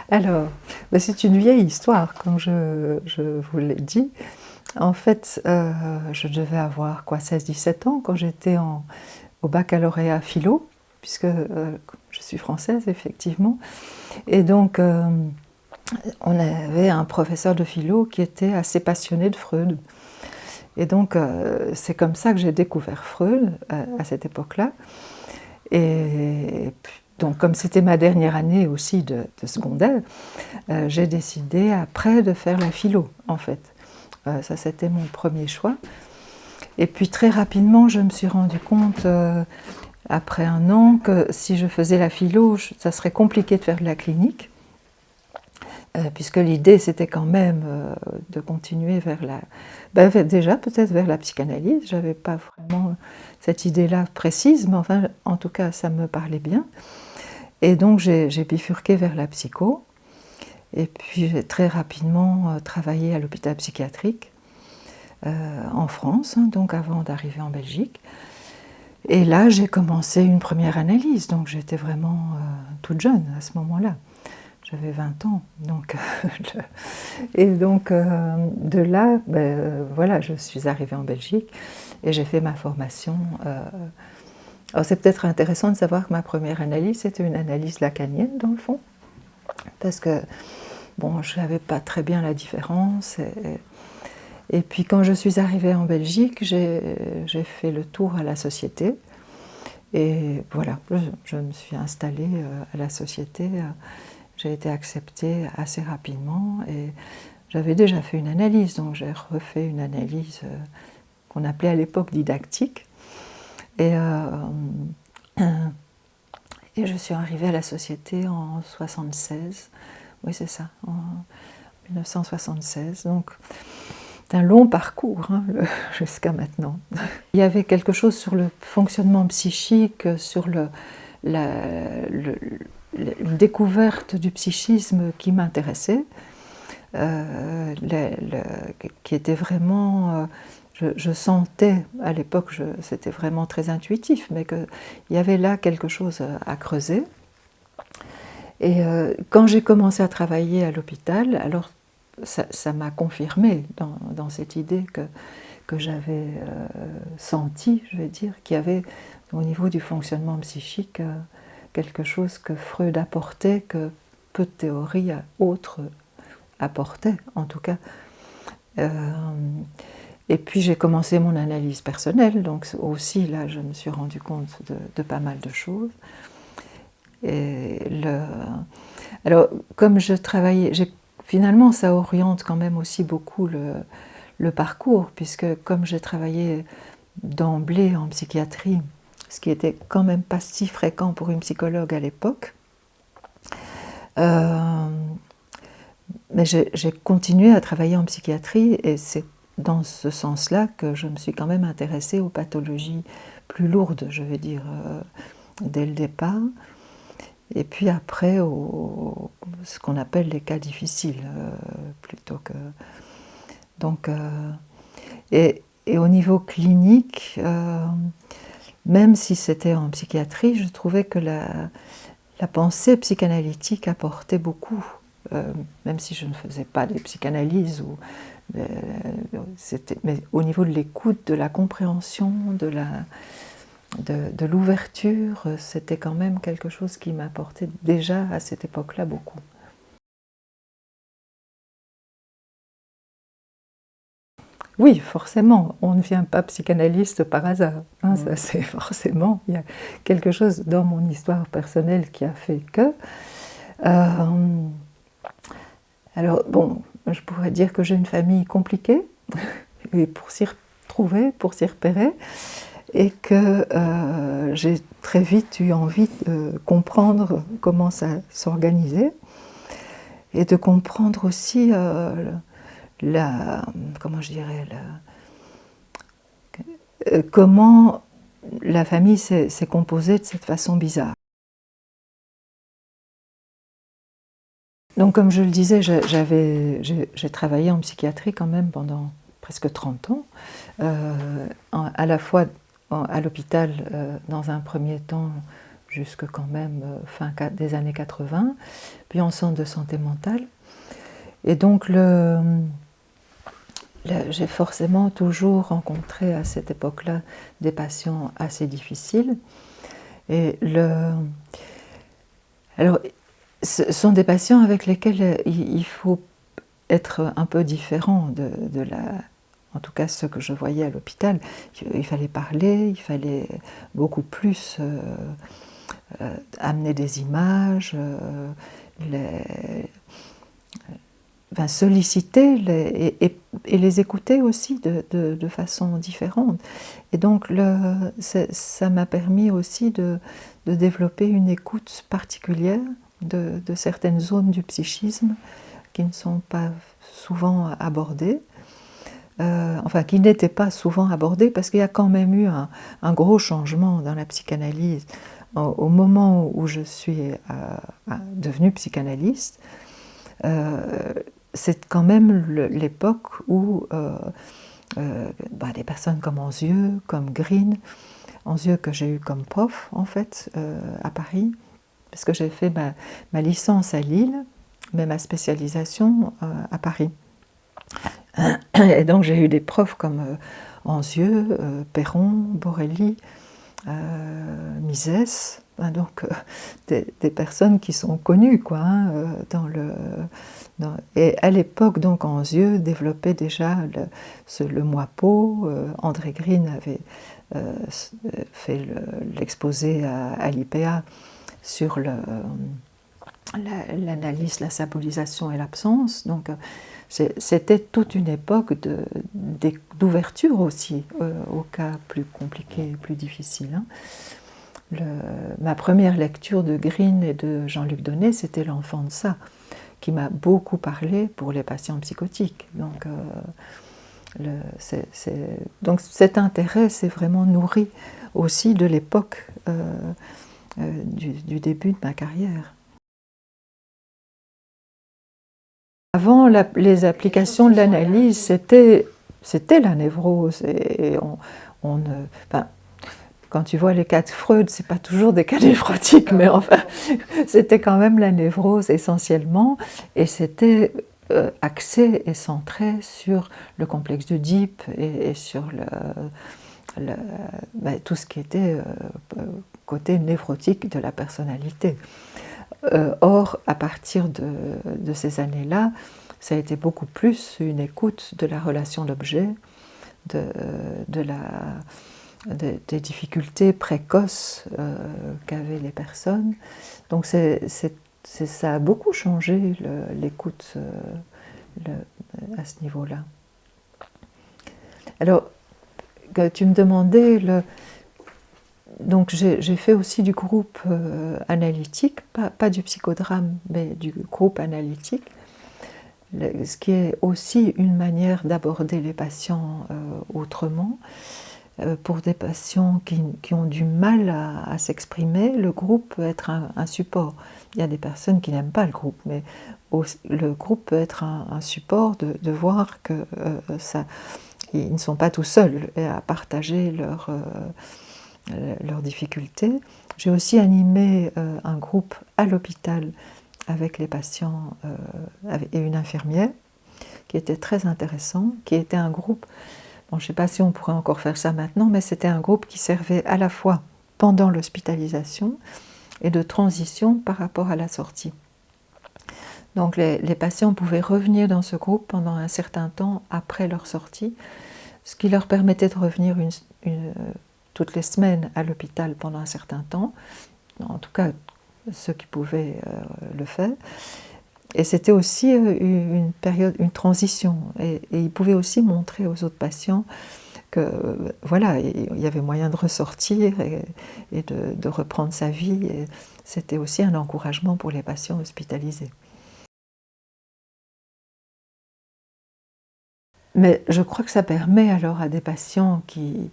Alors, ben, c'est une vieille histoire, comme je vous l'ai dit. En fait, je devais avoir quoi, 16-17 ans quand j'étais au baccalauréat philo, puisque je suis française, effectivement. Et donc, on avait un professeur de philo qui était assez passionné de Freud. Et donc, c'est comme ça que j'ai découvert Freud à cette époque-là. Et donc, comme c'était ma dernière année aussi de secondaire, j'ai décidé après de faire la philo, en fait. Ça, c'était mon premier choix. Et puis très rapidement, je me suis rendu compte, après un an, que si je faisais la philo, ça serait compliqué de faire de la clinique, puisque l'idée, c'était quand même de continuer vers déjà peut-être vers la psychanalyse. Je n'avais pas vraiment cette idée-là précise, mais enfin, en tout cas, ça me parlait bien. Et donc, j'ai bifurqué vers la psycho. Et puis, j'ai très rapidement travaillé à l'hôpital psychiatrique en France, hein, donc avant d'arriver en Belgique. Et là, j'ai commencé une première analyse, donc j'étais vraiment toute jeune à ce moment-là. J'avais 20 ans. Donc, et donc, de là, voilà, je suis arrivée en Belgique et j'ai fait ma formation. Alors, c'est peut-être intéressant de savoir que ma première analyse, c'était une analyse lacanienne, dans le fond, parce que, bon, je ne savais pas très bien la différence. Et puis, quand je suis arrivée en Belgique, j'ai fait le tour à la société. Et voilà, je me suis installée à la société. J'ai été acceptée assez rapidement et j'avais déjà fait une analyse, donc j'ai refait une analyse qu'on appelait à l'époque didactique. Et, et je suis arrivée à la société en 76, oui c'est ça, en 1976. Donc c'est un long parcours hein, jusqu'à maintenant. Il y avait quelque chose sur le fonctionnement psychique, sur une découverte du psychisme qui m'intéressait, qui était vraiment... je sentais, à l'époque, c'était vraiment très intuitif, mais qu'il y avait là quelque chose à creuser. Et quand j'ai commencé à travailler à l'hôpital, alors ça m'a confirmé dans cette idée que j'avais sentie, je vais dire, qu'il y avait au niveau du fonctionnement psychique quelque chose que Freud apportait, que peu de théories autres apportaient, en tout cas. Et puis j'ai commencé mon analyse personnelle, donc aussi là je me suis rendu compte de pas mal de choses. Et alors comme je travaillais, finalement ça oriente quand même aussi beaucoup le parcours, puisque comme j'ai travaillé d'emblée en psychiatrie, ce qui était quand même pas si fréquent pour une psychologue à l'époque, mais j'ai continué à travailler en psychiatrie et c'est dans ce sens-là que je me suis quand même intéressée aux pathologies plus lourdes, je vais dire, dès le départ. Et puis après, ce qu'on appelle les cas difficiles, plutôt que... Donc, et au niveau clinique, même si c'était en psychiatrie, je trouvais que la pensée psychanalytique apportait beaucoup. Même si je ne faisais pas de psychanalyse, mais au niveau de l'écoute, de la compréhension, de l'ouverture, c'était quand même quelque chose qui m'apportait déjà à cette époque-là beaucoup. Oui, forcément, on ne devient pas psychanalyste par hasard. Hein, ça, c'est forcément, il y a quelque chose dans mon histoire personnelle qui a fait que... alors, bon, je pourrais dire que j'ai une famille compliquée, et pour s'y retrouver, pour s'y repérer, et que j'ai très vite eu envie de comprendre comment ça s'organisait, et de comprendre aussi comment je dirais, comment la famille s'est composée de cette façon bizarre. Donc comme je le disais, j'ai travaillé en psychiatrie quand même pendant presque 30 ans, à la fois à l'hôpital dans un premier temps jusque quand même des années 80, puis en centre de santé mentale. Et donc j'ai forcément toujours rencontré à cette époque-là des patients assez difficiles. Et alors, ce sont des patients avec lesquels il faut être un peu différent en tout cas ce que je voyais à l'hôpital. Il fallait parler, il fallait beaucoup plus amener des images, solliciter et les écouter aussi de façon différente. Et donc ça m'a permis aussi de développer une écoute particulière de certaines zones du psychisme qui ne sont pas souvent abordées, enfin qui n'étaient pas souvent abordées, parce qu'il y a quand même eu un gros changement dans la psychanalyse au moment où je suis devenue psychanalyste. C'est quand même l'époque où des personnes comme Anzieux, comme Green, Anzieux que j'ai eu comme prof en fait à Paris, parce que j'ai fait ma licence à Lille, mais ma spécialisation à Paris. Et donc j'ai eu des profs comme Anzieux, Perron, Borelli, Misès, donc des personnes qui sont connues quoi, et à l'époque donc Anzieux développait déjà le Moipeau. André Green avait fait l'exposé à l'IPA sur l'analyse, la symbolisation et l'absence. Donc c'était toute une époque d'ouverture aussi aux cas plus compliqués, plus difficiles. Hein. Ma première lecture de Green et de Jean-Luc Donnet, c'était L'enfant de ça, qui m'a beaucoup parlé pour les patients psychotiques. Donc cet intérêt s'est vraiment nourri aussi de l'époque du début de ma carrière. Avant, les applications de l'analyse, c'était la névrose. Quand tu vois les cas de Freud, ce n'est pas toujours des cas névrotiques, mais enfin, c'était quand même la névrose essentiellement. Et c'était axé et centré sur le complexe d'Oedipe et sur tout ce qui était côté névrotique de la personnalité. Or, à partir de ces années-là, ça a été beaucoup plus une écoute de la relation d'objet, des difficultés précoces qu'avaient les personnes. Donc ça a beaucoup changé l'écoute à ce niveau-là. Alors, tu me demandais... Donc j'ai fait aussi du groupe analytique, pas du psychodrame, mais du groupe analytique, ce qui est aussi une manière d'aborder les patients autrement. Pour des patients qui ont du mal à s'exprimer, le groupe peut être un support. Il y a des personnes qui n'aiment pas le groupe, mais le groupe peut être un support de voir que ils ne sont pas tout seuls à partager leurs difficultés. J'ai aussi animé un groupe à l'hôpital avec les patients et une infirmière, qui était très intéressant, qui était un groupe, bon, je ne sais pas si on pourrait encore faire ça maintenant, mais c'était un groupe qui servait à la fois pendant l'hospitalisation et de transition par rapport à la sortie. Donc les patients pouvaient revenir dans ce groupe pendant un certain temps après leur sortie, ce qui leur permettait de revenir toutes les semaines à l'hôpital pendant un certain temps, en tout cas ceux qui pouvaient le faire. Et c'était aussi une période, une transition. Et ils pouvaient aussi montrer aux autres patients que voilà, il y avait moyen de ressortir et de reprendre sa vie. Et c'était aussi un encouragement pour les patients hospitalisés. Mais je crois que ça permet alors à des patients qui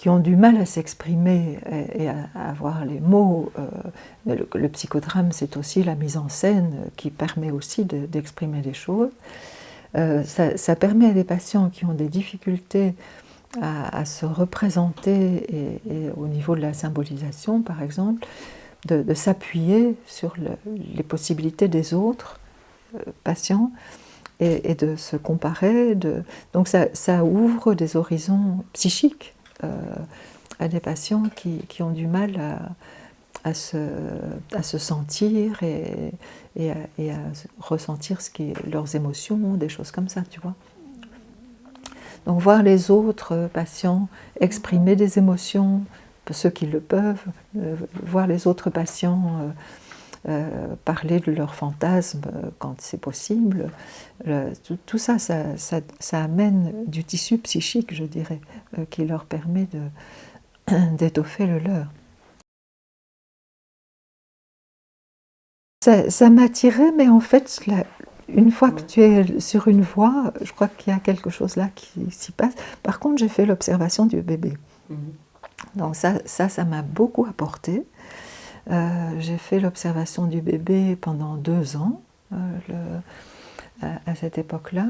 ont du mal à s'exprimer et à avoir les mots. Le psychodrame, c'est aussi la mise en scène qui permet aussi d'exprimer des choses. Ça permet à des patients qui ont des difficultés à se représenter et au niveau de la symbolisation, par exemple, de s'appuyer sur les possibilités des autres patients et de se comparer. Donc ça ouvre des horizons psychiques à des patients qui ont du mal à se sentir et à ressentir leurs émotions, des choses comme ça, tu vois. Donc voir les autres patients exprimer des émotions, ceux qui le peuvent, voir les autres patients parler de leurs fantasmes quand c'est possible, tout ça, ça amène du tissu psychique, je dirais, qui leur permet d'étoffer le leur. Ça m'attirait, mais en fait, une fois que tu es sur une voie, je crois qu'il y a quelque chose là qui s'y passe. Par contre, j'ai fait l'observation du bébé. Donc ça m'a beaucoup apporté. J'ai fait l'observation du bébé pendant 2 ans, à cette époque-là.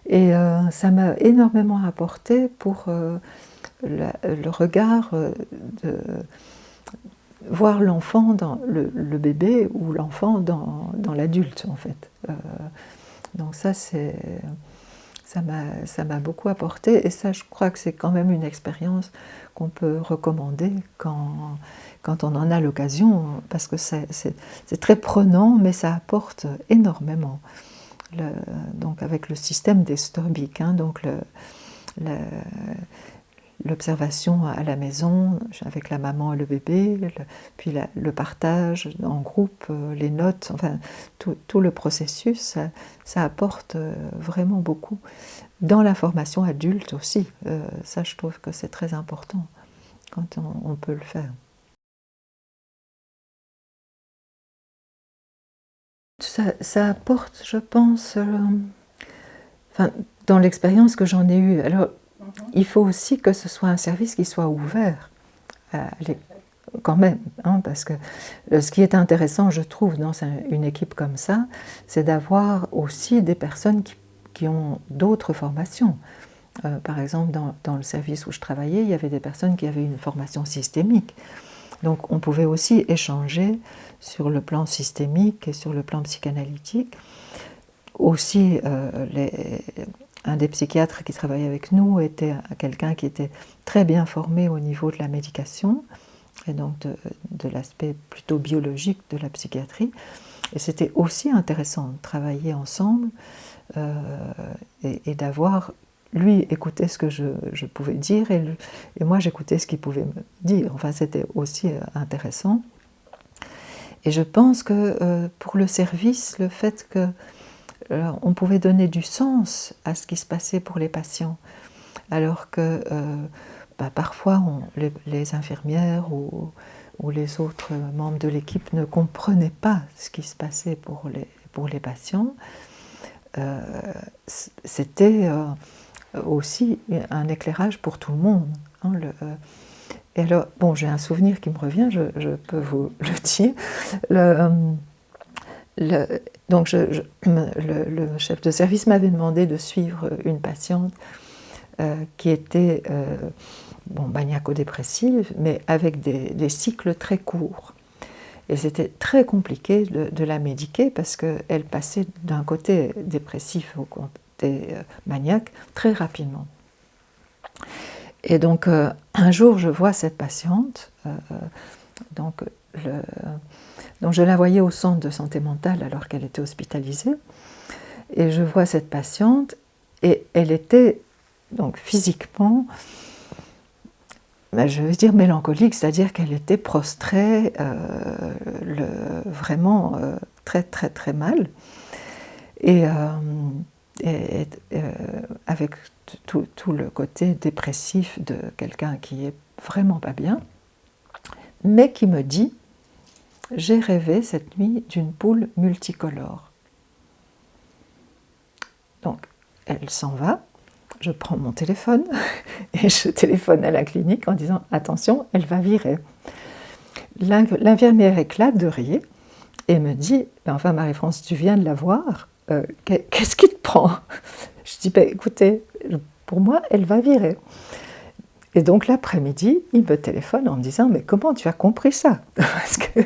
Et ça m'a énormément apporté pour le regard de voir l'enfant dans le bébé ou l'enfant dans l'adulte, en fait. Donc ça m'a beaucoup apporté, et ça, je crois que c'est quand même une expérience qu'on peut recommander quand on en a l'occasion, parce que c'est très prenant, mais ça apporte énormément. Donc avec le système des Storbik, hein, donc l'observation à la maison avec la maman et le bébé, puis le partage en groupe, les notes, enfin tout le processus, ça apporte vraiment beaucoup. Dans la formation adulte aussi, ça je trouve que c'est très important quand on peut le faire. Ça apporte, je pense, enfin, dans l'expérience que j'en ai eue. Alors, il faut aussi que ce soit un service qui soit ouvert, quand même, hein, parce que ce qui est intéressant, je trouve, dans une équipe comme ça, c'est d'avoir aussi des personnes qui ont d'autres formations. Par exemple, dans le service où je travaillais, il y avait des personnes qui avaient une formation systémique. Donc on pouvait aussi échanger sur le plan systémique et sur le plan psychanalytique. Aussi, un des psychiatres qui travaillait avec nous était quelqu'un qui était très bien formé au niveau de la médication, et donc de l'aspect plutôt biologique de la psychiatrie. Et c'était aussi intéressant de travailler ensemble et d'avoir, lui écoutait ce que je pouvais dire et moi j'écoutais ce qu'il pouvait me dire. Enfin, c'était aussi intéressant. Et je pense que pour le service, le fait qu'on pouvait donner du sens à ce qui se passait pour les patients, alors que parfois les infirmières ou les autres membres de l'équipe ne comprenaient pas ce qui se passait pour les patients, c'était aussi un éclairage pour tout le monde. Hein, et alors, bon, j'ai un souvenir qui me revient, je peux vous le dire. Donc, le chef de service m'avait demandé de suivre une patiente qui était maniaco-dépressive, mais avec des cycles très courts. Et c'était très compliqué de la médiquer parce qu'elle passait d'un côté dépressif au côté maniaque très rapidement. Et donc, un jour, je vois cette patiente, donc je la voyais au centre de santé mentale alors qu'elle était hospitalisée, et je vois cette patiente, et elle était donc physiquement, je veux dire mélancolique, c'est-à-dire qu'elle était prostrée, vraiment très très très mal, et avec tout le côté dépressif de quelqu'un qui est vraiment pas bien, mais qui me dit « J'ai rêvé cette nuit d'une poule multicolore ». Donc, elle s'en va, je prends mon téléphone et je téléphone à la clinique en disant « Attention, elle va virer ». L'infirmière éclate de rire et me dit « Enfin, Marie-France, tu viens de la voir, qu'est-ce qui te prend ?» Je dis « Écoutez, pour moi, elle va virer ». Et donc l'après-midi, il me téléphone en me disant « Mais comment tu as compris ça ?» Parce que...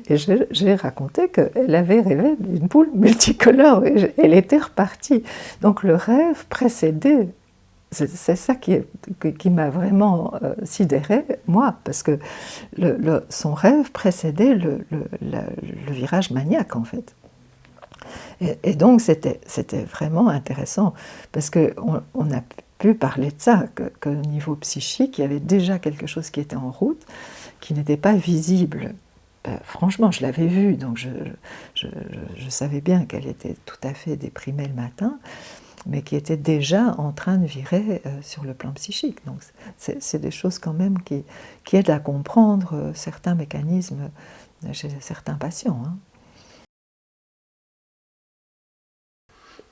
Et j'ai raconté qu'elle avait rêvé d'une poule multicolore et elle était repartie. Donc le rêve précédait, c'est ça qui m'a vraiment sidérée, moi, parce que son rêve précédait le virage maniaque en fait. Et donc c'était vraiment intéressant, parce qu'on a pu parler de ça, qu'au niveau psychique, il y avait déjà quelque chose qui était en route, qui n'était pas visible. Franchement, je l'avais vue, donc je savais bien qu'elle était tout à fait déprimée le matin, mais qui était déjà en train de virer sur le plan psychique. Donc c'est des choses quand même qui aident à comprendre certains mécanismes chez certains patients. Hein.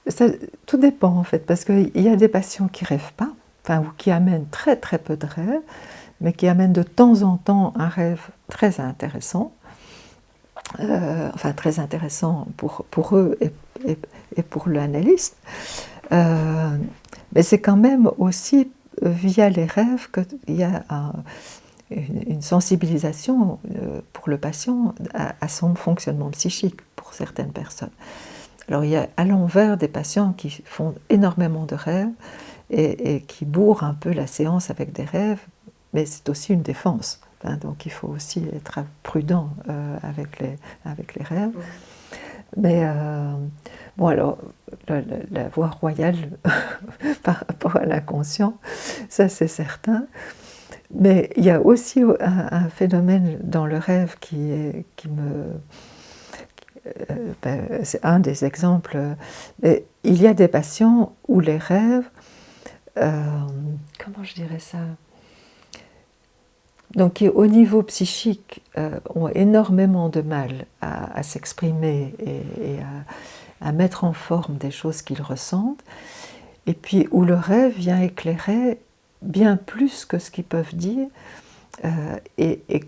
Ça, tout dépend en fait, parce qu'il y a des patients qui ne rêvent pas, enfin, ou qui amènent très très peu de rêves, mais qui amènent de temps en temps un rêve très intéressant, enfin très intéressant pour eux et pour l'analyste. Mais c'est quand même aussi via les rêves qu'il y a une sensibilisation pour le patient à son fonctionnement psychique pour certaines personnes. Alors il y a à l'envers des patients qui font énormément de rêves et qui bourrent un peu la séance avec des rêves, mais c'est aussi une défense. Hein, donc il faut aussi être prudent avec les rêves. Mais bon, alors la voie royale par rapport à l'inconscient, ça c'est certain. Mais il y a aussi un phénomène dans le rêve qui me... c'est un des exemples. Mais il y a des patients où les rêves, comment je dirais ça, donc qui au niveau psychique ont énormément de mal à s'exprimer et à mettre en forme des choses qu'ils ressentent, et puis où le rêve vient éclairer bien plus que ce qu'ils peuvent dire, et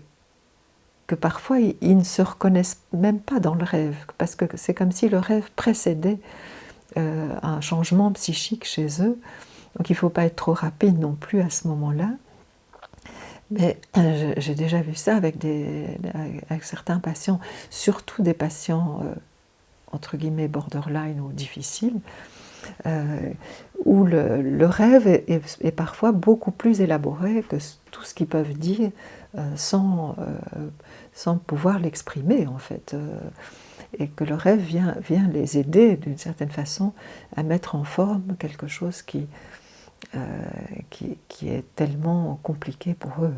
que parfois ils ne se reconnaissent même pas dans le rêve, parce que c'est comme si le rêve précédait un changement psychique chez eux. Donc il ne faut pas être trop rapide non plus à ce moment-là. Mais j'ai déjà vu ça avec certains patients, surtout des patients entre guillemets borderline ou difficiles, où le rêve est parfois beaucoup plus élaboré que tout ce qu'ils peuvent dire sans pouvoir l'exprimer en fait. Et que le rêve vient les aider d'une certaine façon à mettre en forme quelque chose qui est tellement compliqué pour eux.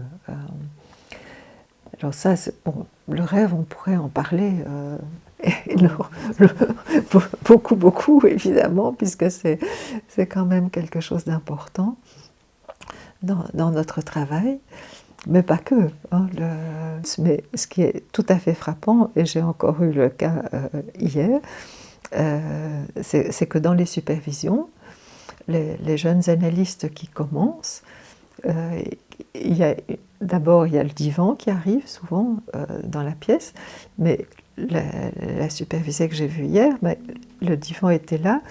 Alors ça, bon, le rêve, on pourrait en parler beaucoup, évidemment, puisque c'est quand même quelque chose d'important dans notre travail, mais pas que. Hein, mais ce qui est tout à fait frappant, et j'ai encore eu le cas hier, c'est que dans les supervisions, les jeunes analystes qui commencent, d'abord il y a le divan qui arrive souvent dans la pièce, mais la supervisée que j'ai vue hier, le divan était là,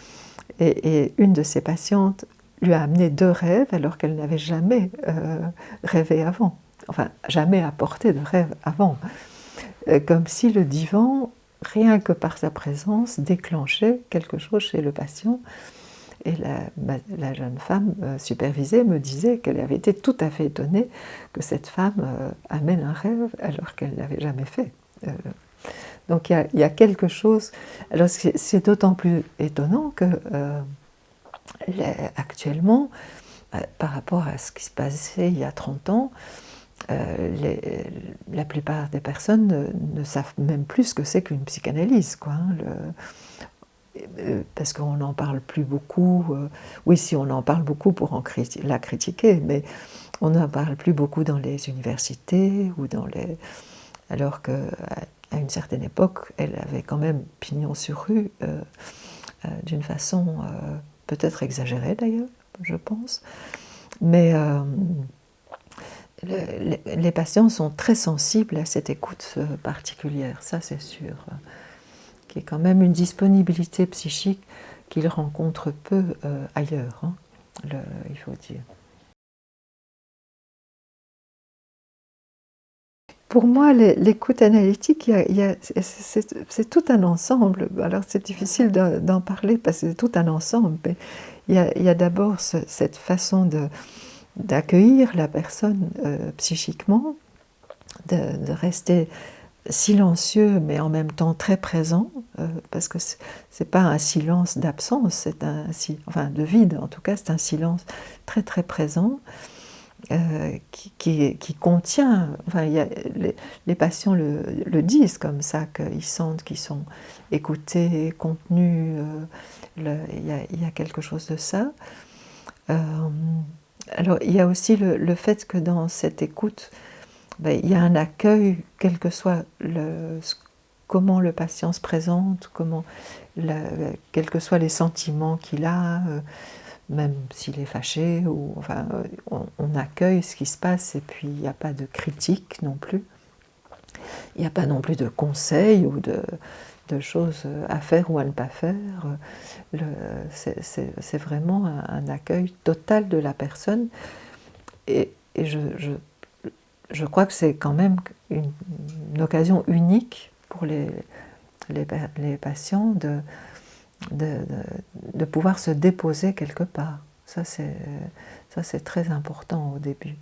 et une de ses patientes lui a amené 2 rêves alors qu'elle n'avait jamais rêvé avant, enfin jamais apporté de rêve avant, comme si le divan, rien que par sa présence, déclenchait quelque chose chez le patient. Et la jeune femme supervisée me disait qu'elle avait été tout à fait étonnée que cette femme amène un rêve alors qu'elle ne l'avait jamais fait. Donc il y a quelque chose... Alors c'est d'autant plus étonnant que actuellement, par rapport à ce qui se passait il y a 30 ans, la plupart des personnes ne savent même plus ce que c'est qu'une psychanalyse, quoi, hein, parce qu'on n'en parle plus beaucoup. Oui, si on en parle beaucoup pour la critiquer, mais on n'en parle plus beaucoup dans les universités ou alors qu'à une certaine époque, elle avait quand même pignon sur rue, d'une façon peut-être exagérée d'ailleurs, je pense. Mais les patients sont très sensibles à cette écoute particulière, ça c'est sûr, qui est quand même une disponibilité psychique qu'ils rencontrent peu ailleurs, hein, il faut dire. Pour moi, l'écoute analytique, c'est tout un ensemble. Alors c'est difficile d'en parler parce que c'est tout un ensemble. Mais il y a d'abord cette façon d'accueillir la personne psychiquement, de rester silencieux mais en même temps très présent, parce que c'est pas un silence d'absence, c'est enfin de vide en tout cas, c'est un silence très très présent. Qui contient, enfin, les patients le disent comme ça, qu'ils sentent qu'ils sont écoutés, contenus, il y a quelque chose de ça. Alors il y a aussi le fait que dans cette écoute, ben, il y a un accueil, quel que soit comment le patient se présente, quels que soient les sentiments qu'il a, même s'il est fâché, ou, enfin, on accueille ce qui se passe et puis il n'y a pas de critique non plus. Il n'y a pas non plus de conseils ou de choses à faire ou à ne pas faire. C'est vraiment un accueil total de la personne. Et je crois que c'est quand même une occasion unique pour les patients de pouvoir se déposer quelque part. Ça, c'est très important au début.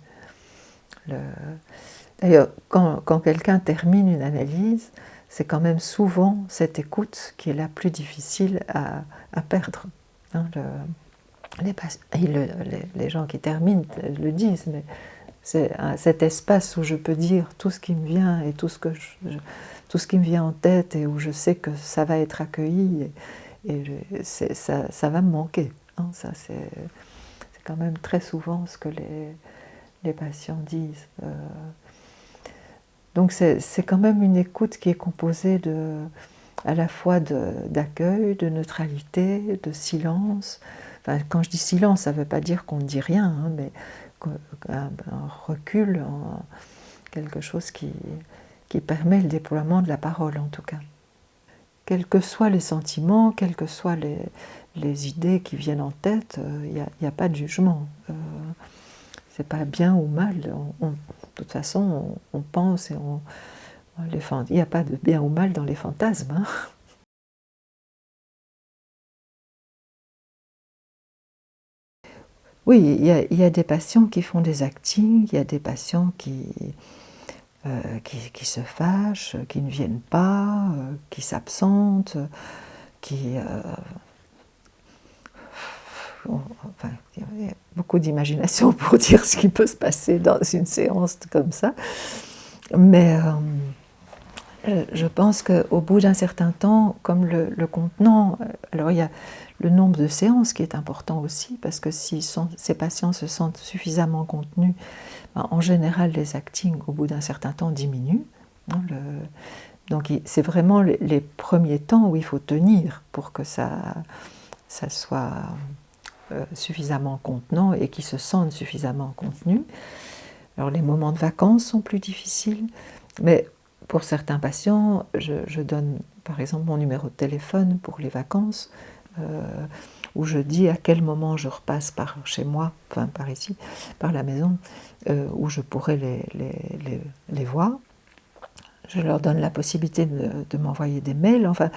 D'ailleurs, quand quelqu'un termine une analyse, c'est quand même souvent cette écoute qui est la plus difficile à perdre. Hein, les gens qui terminent le disent, mais c'est cet espace où je peux dire tout ce qui me vient et tout ce qui me vient en tête et où je sais que ça va être accueilli et ça va me manquer. Hein, ça, c'est quand même très souvent ce que les patients disent. Donc c'est quand même une écoute qui est composée à la fois d'accueil, de neutralité, de silence. Enfin, quand je dis silence, ça ne veut pas dire qu'on ne dit rien, hein, mais un recul, quelque chose qui permet le déploiement de la parole en tout cas. Quels que soient les sentiments, quelles que soient les idées qui viennent en tête, il n'y a pas de jugement. C'est pas bien ou mal. De toute façon, on pense et il n'y a pas de bien ou mal dans les fantasmes. Hein. Oui, il y a des patients qui font des actings, il y a des patients qui se fâchent, qui ne viennent pas, qui s'absentent, enfin, il y a beaucoup d'imagination pour dire ce qui peut se passer dans une séance comme ça. Mais je pense qu'au bout d'un certain temps, comme le contenant, alors il y a le nombre de séances qui est important aussi, parce que si ces patients se sentent suffisamment contenus, ben, en général les actings au bout d'un certain temps diminuent. Hein, donc c'est vraiment les premiers temps où il faut tenir pour que ça soit suffisamment contenant et qu'ils se sentent suffisamment contenus. Alors les moments de vacances sont plus difficiles, mais pour certains patients, je donne par exemple mon numéro de téléphone pour les vacances, où je dis à quel moment je repasse par chez moi, enfin par ici, par la maison, où je pourrais les voir. Je leur donne la possibilité de m'envoyer des mails, enfin,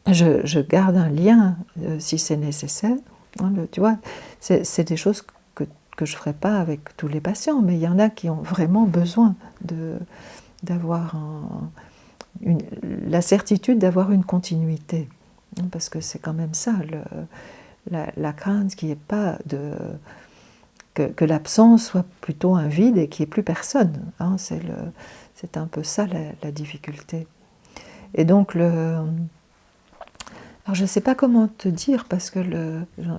je garde un lien si c'est nécessaire. Hein, tu vois, c'est des choses que je ne ferai pas avec tous les patients, mais il y en a qui ont vraiment besoin d'avoir la certitude d'avoir une continuité. Parce que c'est quand même ça, la crainte qui n'est pas que l'absence soit plutôt un vide et qu'il n'y ait plus personne. Hein, c'est un peu ça la difficulté. Et donc, alors je ne sais pas comment te dire, parce que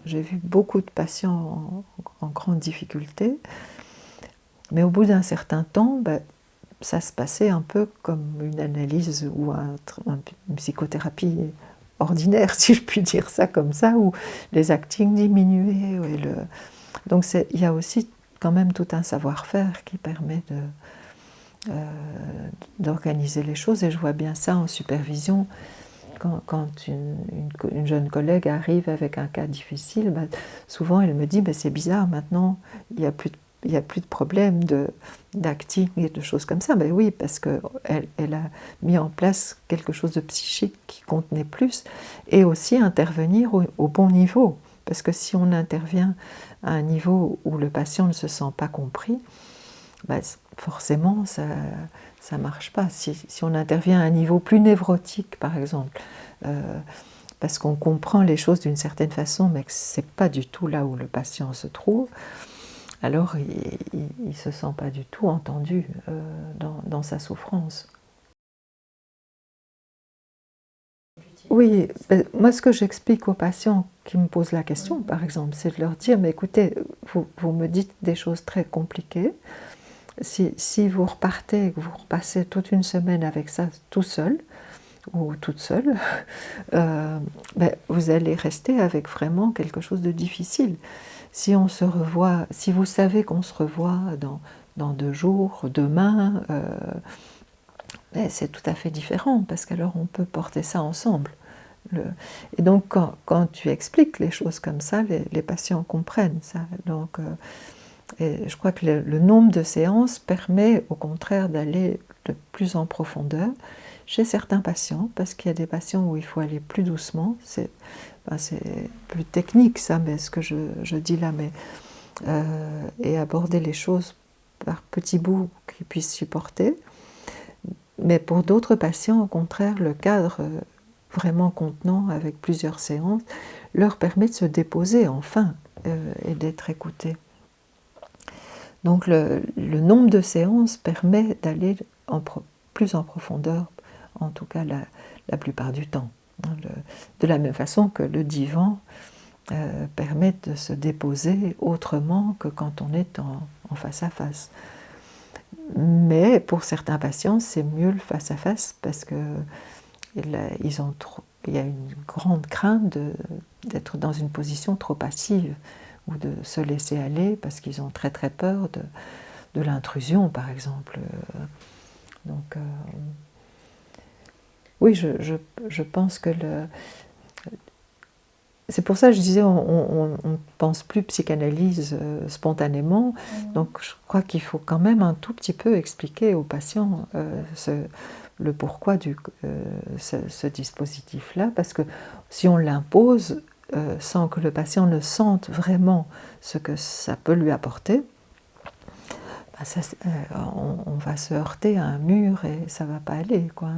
j'ai vu beaucoup de patients en grande difficulté, mais au bout d'un certain temps, ben, ça se passait un peu comme une analyse ou une psychothérapie ordinaire, si je puis dire ça comme ça, où les actings diminuaient. Donc il y a aussi quand même tout un savoir-faire qui permet d'organiser les choses, et je vois bien ça en supervision. Quand une jeune collègue arrive avec un cas difficile, ben, souvent elle me dit ben, c'est bizarre, maintenant il n'y a plus y a plus de problème d'acting et de choses comme ça. Mais oui, parce qu'elle a mis en place quelque chose de psychique qui contenait plus, et aussi intervenir au bon niveau. Parce que si on intervient à un niveau où le patient ne se sent pas compris, ben, forcément, ça ne marche pas. Si on intervient à un niveau plus névrotique, par exemple, parce qu'on comprend les choses d'une certaine façon, mais que ce n'est pas du tout là où le patient se trouve, alors il ne se sent pas du tout entendu dans sa souffrance. Oui, moi ce que j'explique aux patients qui me posent la question, par exemple, c'est de leur dire, mais écoutez, vous me dites des choses très compliquées, si vous repartez, que vous repassez toute une semaine avec ça tout seul, ou toute seule, ben, vous allez rester avec vraiment quelque chose de difficile. Si on se revoit, si vous savez qu'on se revoit dans 2 jours, demain, ben, c'est tout à fait différent, parce qu'alors on peut porter ça ensemble. Et donc quand tu expliques les choses comme ça, les patients comprennent ça. Donc, et je crois que le nombre de séances permet au contraire d'aller de plus en profondeur chez certains patients, parce qu'il y a des patients où il faut aller plus doucement. C'est plus technique ça, mais ce que je dis là, mais et aborder les choses par petits bouts qu'ils puissent supporter. Mais pour d'autres patients, au contraire, le cadre vraiment contenant, avec plusieurs séances, leur permet de se déposer enfin et d'être écoutés. Donc le nombre de séances permet d'aller plus en profondeur, en tout cas la plupart du temps. De la même façon que le divan permet de se déposer autrement que quand on est en face à face. Mais pour certains patients, c'est mieux le face à face, parce que il y a une grande crainte d'être dans une position trop passive, ou de se laisser aller, parce qu'ils ont très très peur de l'intrusion, par exemple. Donc, oui, je pense que c'est pour ça que je disais, on ne pense plus psychanalyse spontanément, donc je crois qu'il faut quand même un tout petit peu expliquer aux patients le pourquoi de ce dispositif-là, parce que si on l'impose sans que le patient ne sente vraiment ce que ça peut lui apporter, on va se heurter à un mur et ça ne va pas aller, quoi.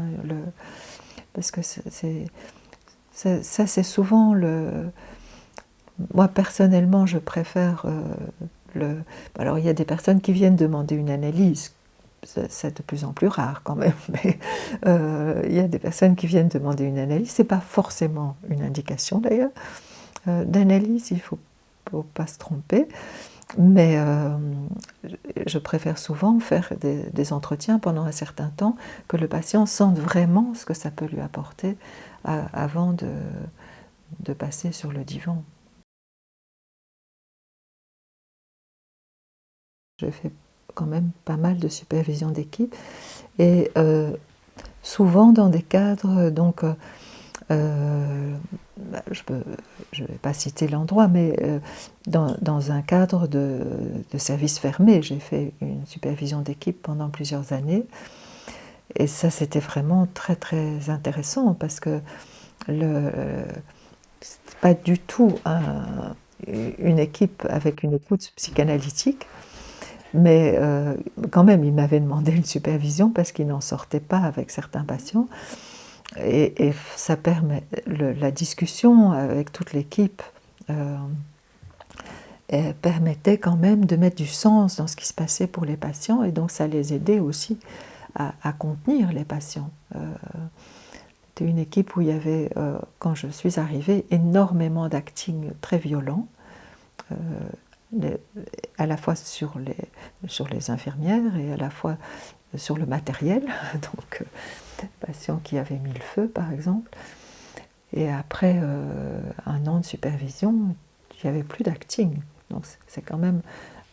Parce que ça c'est souvent moi personnellement je préfère alors il y a des personnes qui viennent demander une analyse, c'est de plus en plus rare quand même, mais il y a des personnes qui viennent demander une analyse, c'est pas forcément une indication d'ailleurs d'analyse, il faut pas se tromper, mais je préfère souvent faire des entretiens pendant un certain temps, que le patient sente vraiment ce que ça peut lui apporter avant de passer sur le divan. Je fais quand même pas mal de supervision d'équipe, et souvent dans des cadres, donc je ne vais pas citer l'endroit, mais dans un cadre de service fermé, j'ai fait une supervision d'équipe pendant plusieurs années, et ça c'était vraiment très très intéressant, parce que c'est pas du tout une équipe avec une écoute psychanalytique, mais quand même il m'avait demandé une supervision parce qu'il n'en sortait pas avec certains patients, et ça permet la discussion avec toute l'équipe permettait quand même de mettre du sens dans ce qui se passait pour les patients, et donc ça les aidait aussi à contenir les patients. C'était une équipe où il y avait, quand je suis arrivée, énormément d'acting très violent, à la fois sur les infirmières et à la fois sur le matériel, donc patients qui avaient mis le feu par exemple. Et après un an de supervision, il n'y avait plus d'acting. Donc c'est quand même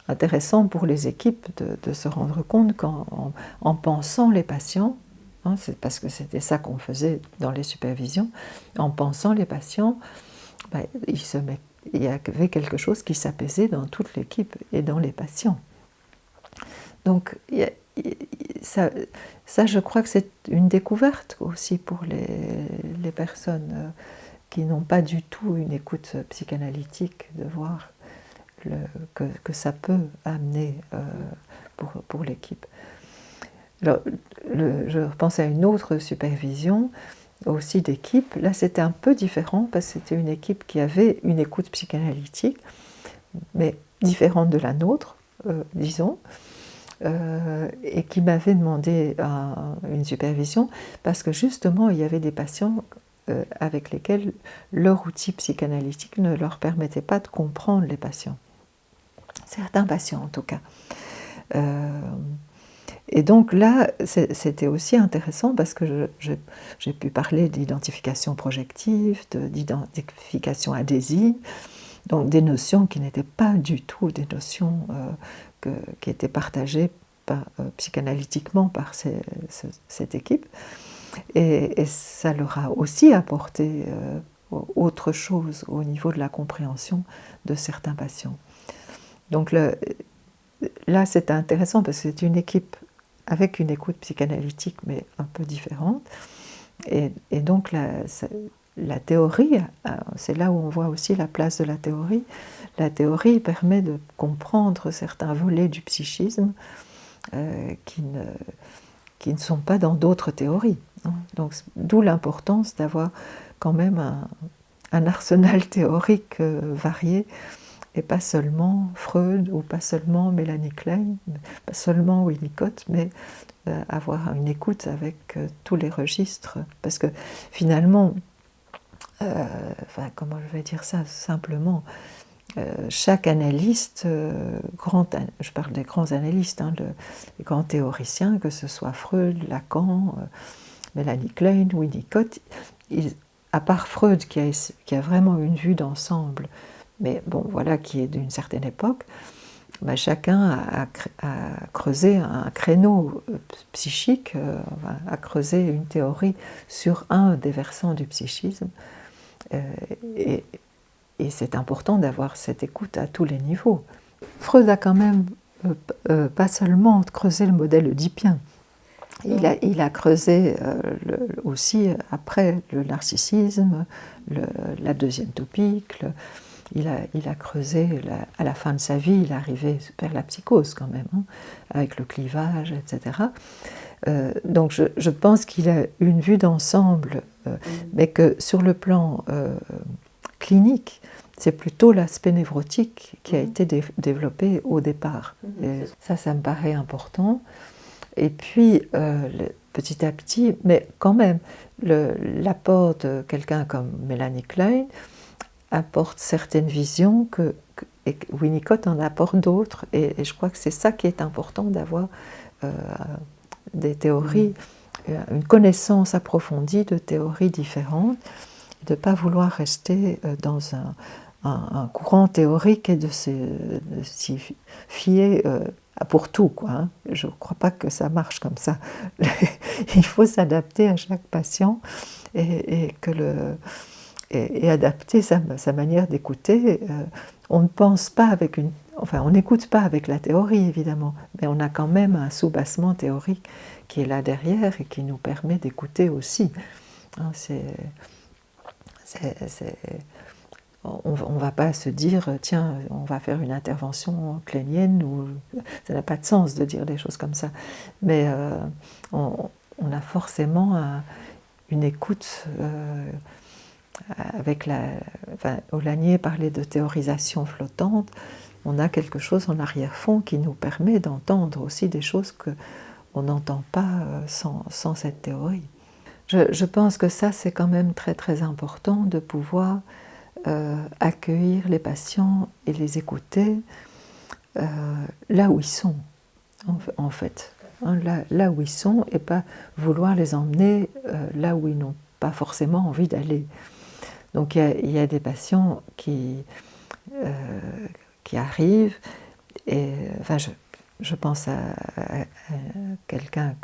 intéressant pour les équipes de se rendre compte qu'en pensant les patients, hein, c'est parce que c'était ça qu'on faisait dans les supervisions, en pensant les patients, il y avait quelque chose qui s'apaisait dans toute l'équipe et dans les patients. Donc, ça, je crois que c'est une découverte aussi pour les personnes qui n'ont pas du tout une écoute psychanalytique, de voir que ça peut amener pour l'équipe. Alors, je pense à une autre supervision aussi d'équipe. Là, c'était un peu différent parce que c'était une équipe qui avait une écoute psychanalytique, mais différente de la nôtre, disons, et qui m'avait demandé une supervision parce que justement, il y avait des patients avec lesquels leur outil psychanalytique ne leur permettait pas de comprendre les patients. Certains patients, en tout cas. Et donc là, c'était aussi intéressant parce que j'ai pu parler d'identification projective, d'identification adhésive, donc des notions qui n'étaient pas du tout des notions qui étaient partagées psychanalytiquement par cette équipe. Et ça leur a aussi apporté autre chose au niveau de la compréhension de certains patients. Donc là, c'est intéressant parce que c'est une équipe avec une écoute psychanalytique, mais un peu différente. Et donc la théorie, c'est là où on voit aussi la place de la théorie. La théorie permet de comprendre certains volets du psychisme qui ne sont pas dans d'autres théories. Donc, d'où l'importance d'avoir quand même un arsenal théorique varié, et pas seulement Freud ou pas seulement Mélanie Klein, pas seulement Winnicott, mais avoir une écoute avec tous les registres. Parce que finalement, comment je vais dire ça simplement, chaque analyste, je parle des grands analystes, les grands théoriciens, que ce soit Freud, Lacan, Mélanie Klein, Winnicott, à part Freud qui a vraiment une vue d'ensemble, mais bon, voilà, qui est d'une certaine époque, chacun a creusé un créneau psychique, a creusé une théorie sur un des versants du psychisme. Et c'est important d'avoir cette écoute à tous les niveaux. Freud a quand même pas seulement creusé le modèle oedipien, il a creusé aussi après le narcissisme, la deuxième topique, il a creusé, à la fin de sa vie, il est arrivé vers la psychose quand même, avec le clivage, etc. Donc je pense qu'il a une vue d'ensemble, mais que sur le plan clinique, c'est plutôt l'aspect névrotique qui a été développé au départ. Et ça me paraît important. Et puis, petit à petit, mais quand même, l'apport de quelqu'un comme Mélanie Klein apporte certaines visions et Winnicott en apporte d'autres. Et je crois que c'est ça qui est important, d'avoir des théories, une connaissance approfondie de théories différentes, de ne pas vouloir rester dans un courant théorique et de s'y fier pour tout, quoi. Je ne crois pas que ça marche comme ça. Il faut s'adapter à chaque patient et adapter sa manière d'écouter. On ne pense pas on n'écoute pas avec la théorie, évidemment, mais on a quand même un sous-bassement théorique qui est là derrière et qui nous permet d'écouter aussi. On ne va pas se dire, tiens, on va faire une intervention kleinienne, ça n'a pas de sens de dire des choses comme ça. Mais on a forcément une écoute avec Olagnier parlait de théorisation flottante. On a quelque chose en arrière-fond qui nous permet d'entendre aussi des choses qu'on n'entend pas sans cette théorie. Je pense que ça, c'est quand même très très important de pouvoir accueillir les patients et les écouter là où ils sont, en fait. Là où ils sont, et pas vouloir les emmener là où ils n'ont pas forcément envie d'aller. Donc il y a des patients qui arrivent, et je pense à quelqu'un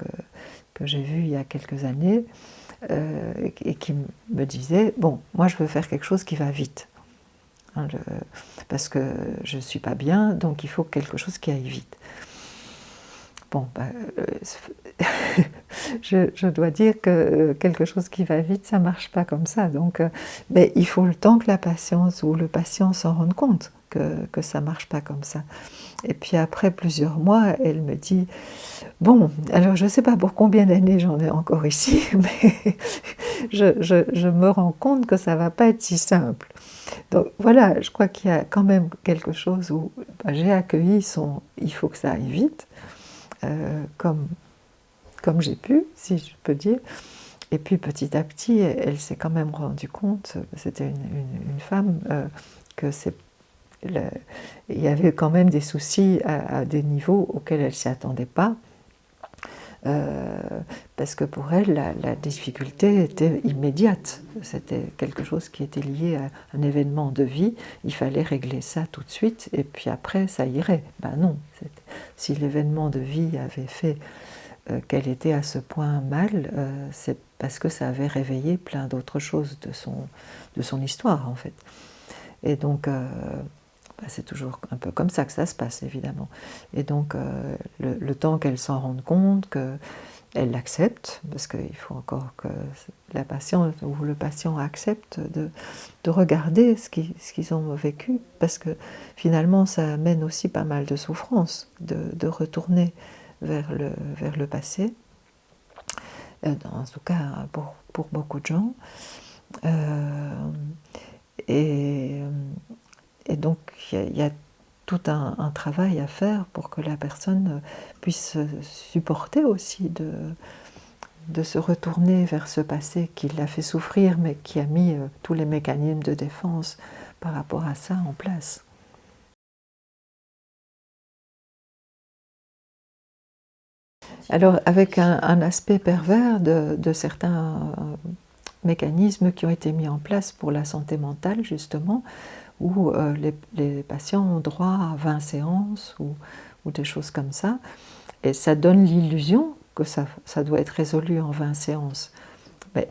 que j'ai vu il y a quelques années, et qui me disait, bon, moi je veux faire quelque chose qui va vite, parce que je ne suis pas bien, donc il faut quelque chose qui aille vite. Bon, je dois dire que quelque chose qui va vite, ça ne marche pas comme ça. Donc, mais il faut le temps que la patience ou le patient s'en rende compte que ça ne marche pas comme ça. Et puis après plusieurs mois, elle me dit, bon, alors je ne sais pas pour combien d'années j'en ai encore ici, mais je me rends compte que ça ne va pas être si simple. Donc voilà, je crois qu'il y a quand même quelque chose où j'ai accueilli son « il faut que ça aille vite », comme j'ai pu, si je peux dire. Et puis petit à petit, elle s'est quand même rendue compte, c'était une femme, que il y avait quand même des soucis à des niveaux auxquels elle ne s'y attendait pas. Parce que pour elle, la difficulté était immédiate. C'était quelque chose qui était lié à un événement de vie. Il fallait régler ça tout de suite, et puis après, ça irait. Ben non. Si l'événement de vie avait fait qu'elle était à ce point mal, c'est parce que ça avait réveillé plein d'autres choses de son histoire, en fait. Et donc, c'est toujours un peu comme ça que ça se passe, évidemment. Et donc, le temps qu'elle s'en rende compte, qu'elle l'accepte, parce qu'il faut encore que la patiente ou le patient accepte de regarder ce qu'ils ont vécu, parce que finalement, ça amène aussi pas mal de souffrance, de retourner vers le passé, en tout cas pour beaucoup de gens. Et donc, il y a tout un travail à faire pour que la personne puisse supporter aussi de se retourner vers ce passé qui l'a fait souffrir, mais qui a mis tous les mécanismes de défense par rapport à ça en place. Alors, avec un aspect pervers de certains mécanismes qui ont été mis en place pour la santé mentale, justement, où les patients ont droit à 20 séances ou des choses comme ça, et ça donne l'illusion que ça doit être résolu en 20 séances. Mais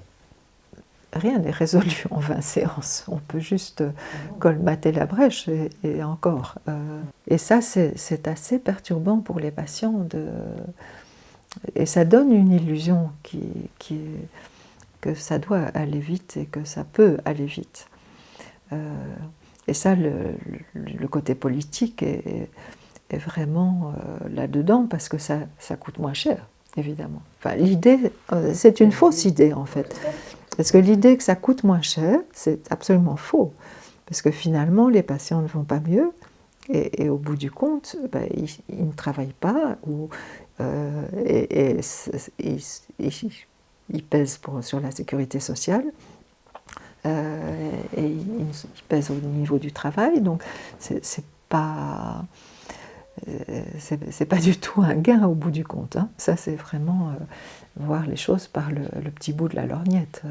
rien n'est résolu en 20 séances, on peut juste colmater la brèche et encore. Et ça, c'est assez perturbant pour les patients, et ça donne une illusion que ça doit aller vite et que ça peut aller vite. Et ça, le côté politique est vraiment là-dedans, parce que ça coûte moins cher, évidemment. Enfin, l'idée, c'est une fausse idée, en fait. Parce que l'idée que ça coûte moins cher, c'est absolument faux. Parce que finalement, les patients ne vont pas mieux, et au bout du compte, ils ne travaillent pas, et ils pèsent sur la sécurité sociale. Et ils pèsent au niveau du travail, donc c'est pas du tout un gain au bout du compte. Hein. Ça, c'est vraiment voir les choses par le petit bout de la lorgnette.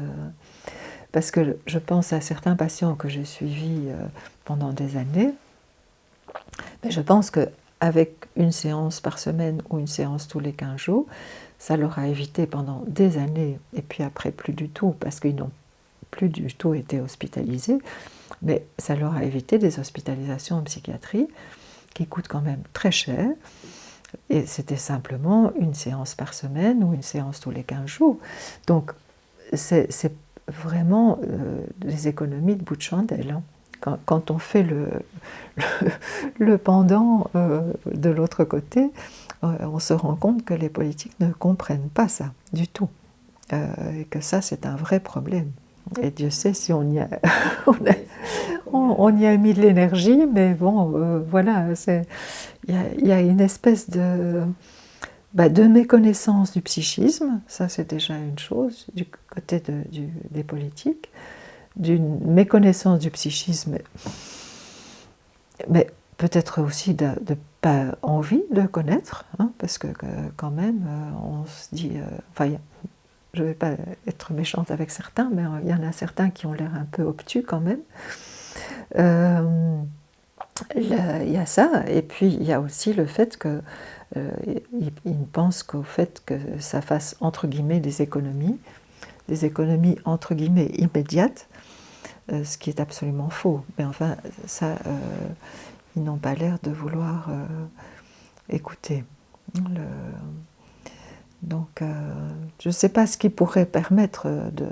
Parce que je pense à certains patients que j'ai suivis pendant des années, mais je pense qu'avec une séance par semaine ou une séance tous les 15 jours, ça leur a évité pendant des années, et puis après plus du tout, parce qu'ils n'ont plus du tout été hospitalisés, mais ça leur a évité des hospitalisations en psychiatrie qui coûtent quand même très cher, et c'était simplement une séance par semaine ou une séance tous les 15 jours. Donc c'est vraiment des économies de bout de chandelle. Hein. Quand on fait le pendant de l'autre côté, on se rend compte que les politiques ne comprennent pas ça du tout, et que ça, c'est un vrai problème. Et Dieu sait si on y a, on y a mis de l'énergie, mais bon, voilà, il y a une espèce de méconnaissance du psychisme, ça c'est déjà une chose, du côté des politiques, d'une méconnaissance du psychisme, mais peut-être aussi de pas envie de connaître, hein, parce que quand même, on se dit, je ne vais pas être méchante avec certains, mais il y en a certains qui ont l'air un peu obtus quand même. Il y a ça, et puis il y a aussi le fait que ils pensent qu'au fait que ça fasse entre guillemets des économies entre guillemets immédiates, ce qui est absolument faux. Mais enfin, ça, ils n'ont pas l'air de vouloir écouter. Le- donc, je ne sais pas ce qui pourrait permettre de...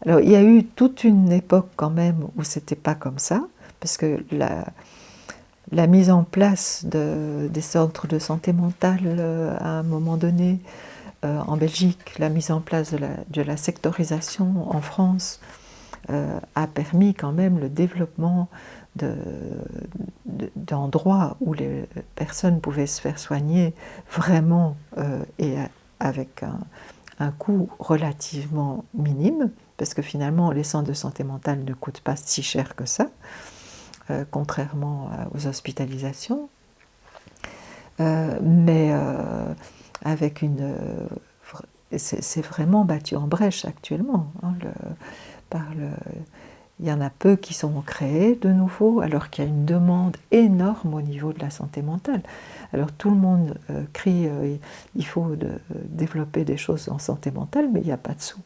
Alors, il y a eu toute une époque quand même où c'était pas comme ça, parce que la mise en place des centres de santé mentale à un moment donné, en Belgique, la mise en place de la sectorisation en France a permis quand même le développement d'endroits où les personnes pouvaient se faire soigner vraiment et avec un coût relativement minime, parce que finalement les centres de santé mentale ne coûtent pas si cher que ça, contrairement aux hospitalisations. Mais avec une... c'est vraiment battu en brèche actuellement. Hein, il y en a peu qui sont créés de nouveau, alors qu'il y a une demande énorme au niveau de la santé mentale. Alors tout le monde crie il faut développer des choses en santé mentale, mais il n'y a pas de sous.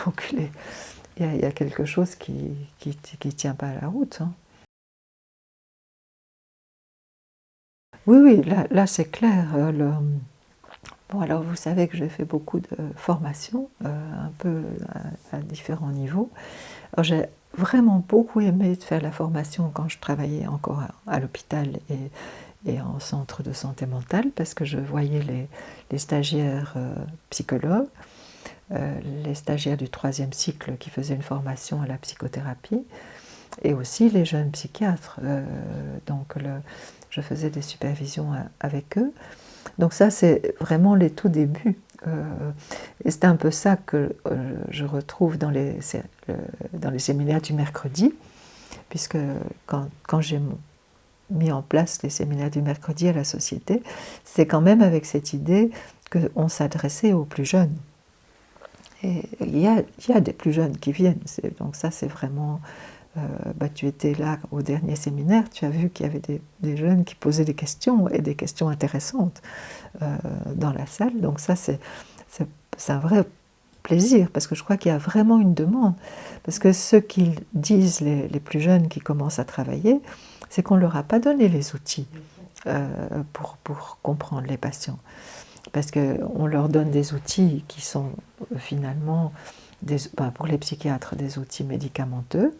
Donc il y a quelque chose qui tient pas la route. Hein. Oui, oui, là c'est clair. Bon, alors vous savez que j'ai fait beaucoup de formations, un peu à différents niveaux. Alors j'ai vraiment beaucoup aimé de faire la formation quand je travaillais encore à l'hôpital et en centre de santé mentale, parce que je voyais les stagiaires psychologues, les stagiaires du 3e cycle qui faisaient une formation à la psychothérapie, et aussi les jeunes psychiatres. Donc je faisais des supervisions avec eux. Donc ça, c'est vraiment les tout débuts. Et c'est un peu ça que je retrouve dans les séminaires du mercredi, puisque quand j'ai mis en place les séminaires du mercredi à la Société, c'est quand même avec cette idée qu'on s'adressait aux plus jeunes. Et il y a des plus jeunes qui viennent, donc ça c'est vraiment... tu étais là au dernier séminaire, tu as vu qu'il y avait des jeunes qui posaient des questions, et des questions intéressantes dans la salle, donc ça c'est un vrai plaisir, parce que je crois qu'il y a vraiment une demande, parce que ce qu'ils disent, les plus jeunes qui commencent à travailler, c'est qu'on ne leur a pas donné les outils pour comprendre les patients. Parce qu'on leur donne des outils qui sont finalement, pour les psychiatres, des outils médicamenteux,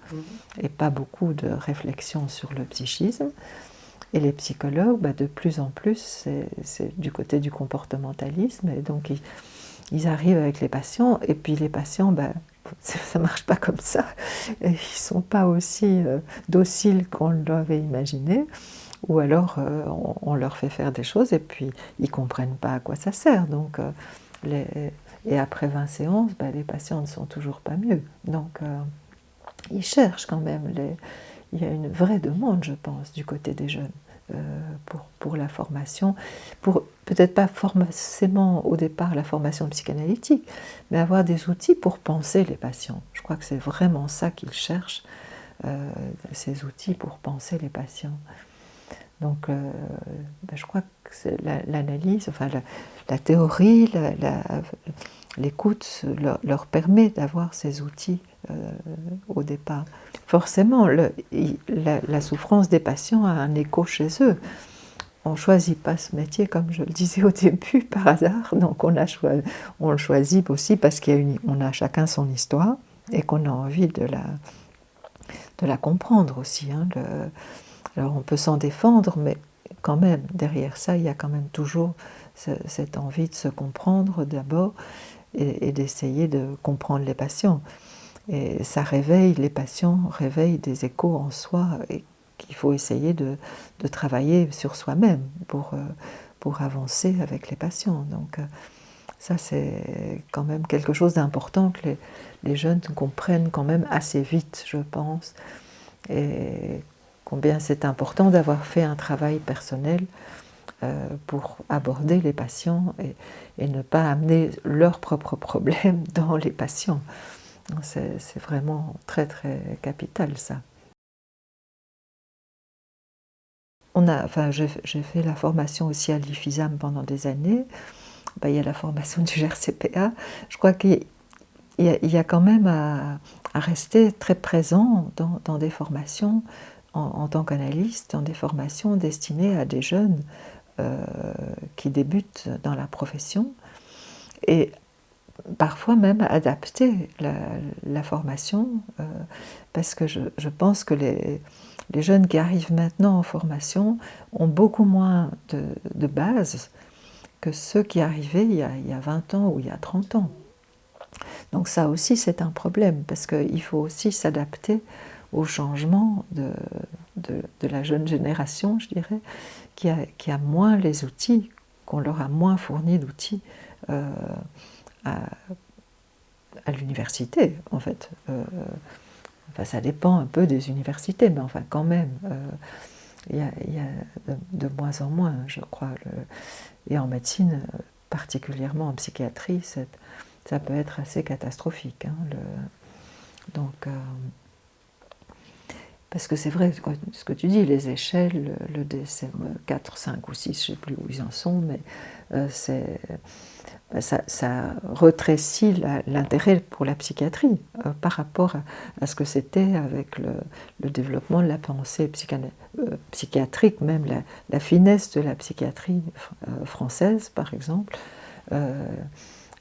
et pas beaucoup de réflexion sur le psychisme. Et les psychologues, de plus en plus, c'est du côté du comportementalisme, et donc ils arrivent avec les patients, et puis les patients, ça ne marche pas comme ça. Ils ne sont pas aussi dociles qu'on l'avait imaginé, ou alors on leur fait faire des choses, et puis ils ne comprennent pas à quoi ça sert. Donc, et après 20 séances, les patients ne sont toujours pas mieux. Donc, ils cherchent quand même. Il y a une vraie demande, je pense, du côté des jeunes pour la formation, pour peut-être pas forcément au départ la formation psychanalytique, mais avoir des outils pour penser les patients. Je crois que c'est vraiment ça qu'ils cherchent, ces outils pour penser les patients. Donc, je crois que l'analyse, enfin la théorie, l'écoute leur permet d'avoir ces outils au départ. Forcément, la souffrance des patients a un écho chez eux. On ne choisit pas ce métier, comme je le disais au début, par hasard. Donc on le choisit aussi parce qu'on a chacun son histoire et qu'on a envie de la comprendre aussi. Hein. Alors on peut s'en défendre, mais quand même, derrière ça, il y a quand même toujours cette envie de se comprendre d'abord et d'essayer de comprendre les patients. Et ça réveille, les patients réveillent des échos en soi et qu'il faut essayer de travailler sur soi-même pour avancer avec les patients. Donc ça, c'est quand même quelque chose d'important que les jeunes comprennent quand même assez vite, je pense. Et combien c'est important d'avoir fait un travail personnel pour aborder les patients et ne pas amener leurs propres problèmes dans les patients. C'est vraiment très très capital ça. J'ai fait la formation aussi à l'IFISAM pendant des années. Il y a la formation du GRCPA. Je crois qu'il y a quand même à rester très présent dans des formations en tant qu'analyste, dans des formations destinées à des jeunes qui débutent dans la profession, et parfois même adapter la formation, parce que je pense que les jeunes qui arrivent maintenant en formation ont beaucoup moins de base que ceux qui arrivaient il y a 20 ans ou il y a 30 ans. Donc ça aussi c'est un problème, parce qu'il faut aussi s'adapter au changement de la jeune génération, je dirais, qui a moins les outils, qu'on leur a moins fourni d'outils à l'université, en fait. Enfin, ça dépend un peu des universités, mais enfin quand même, il y a de moins en moins, je crois. Et en médecine, particulièrement en psychiatrie, ça peut être assez catastrophique. Hein, donc, parce que c'est vrai, ce que tu dis, les échelles, le DSM 4, 5 ou 6, je ne sais plus où ils en sont, mais ça rétrécit l'intérêt pour la psychiatrie par rapport à ce que c'était avec le développement de la pensée psychiatrique, même la finesse de la psychiatrie française, par exemple.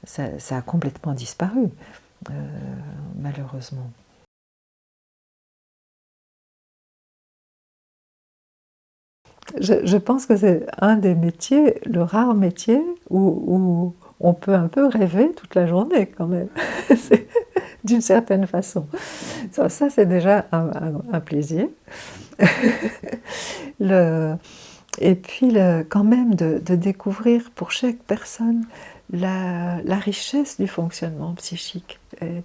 Ça a complètement disparu, malheureusement. Je pense que c'est un des métiers, le rare métier où on peut un peu rêver toute la journée quand même, d'une certaine façon. Ça c'est déjà un plaisir. Et puis quand même de découvrir pour chaque personne la richesse du fonctionnement psychique, et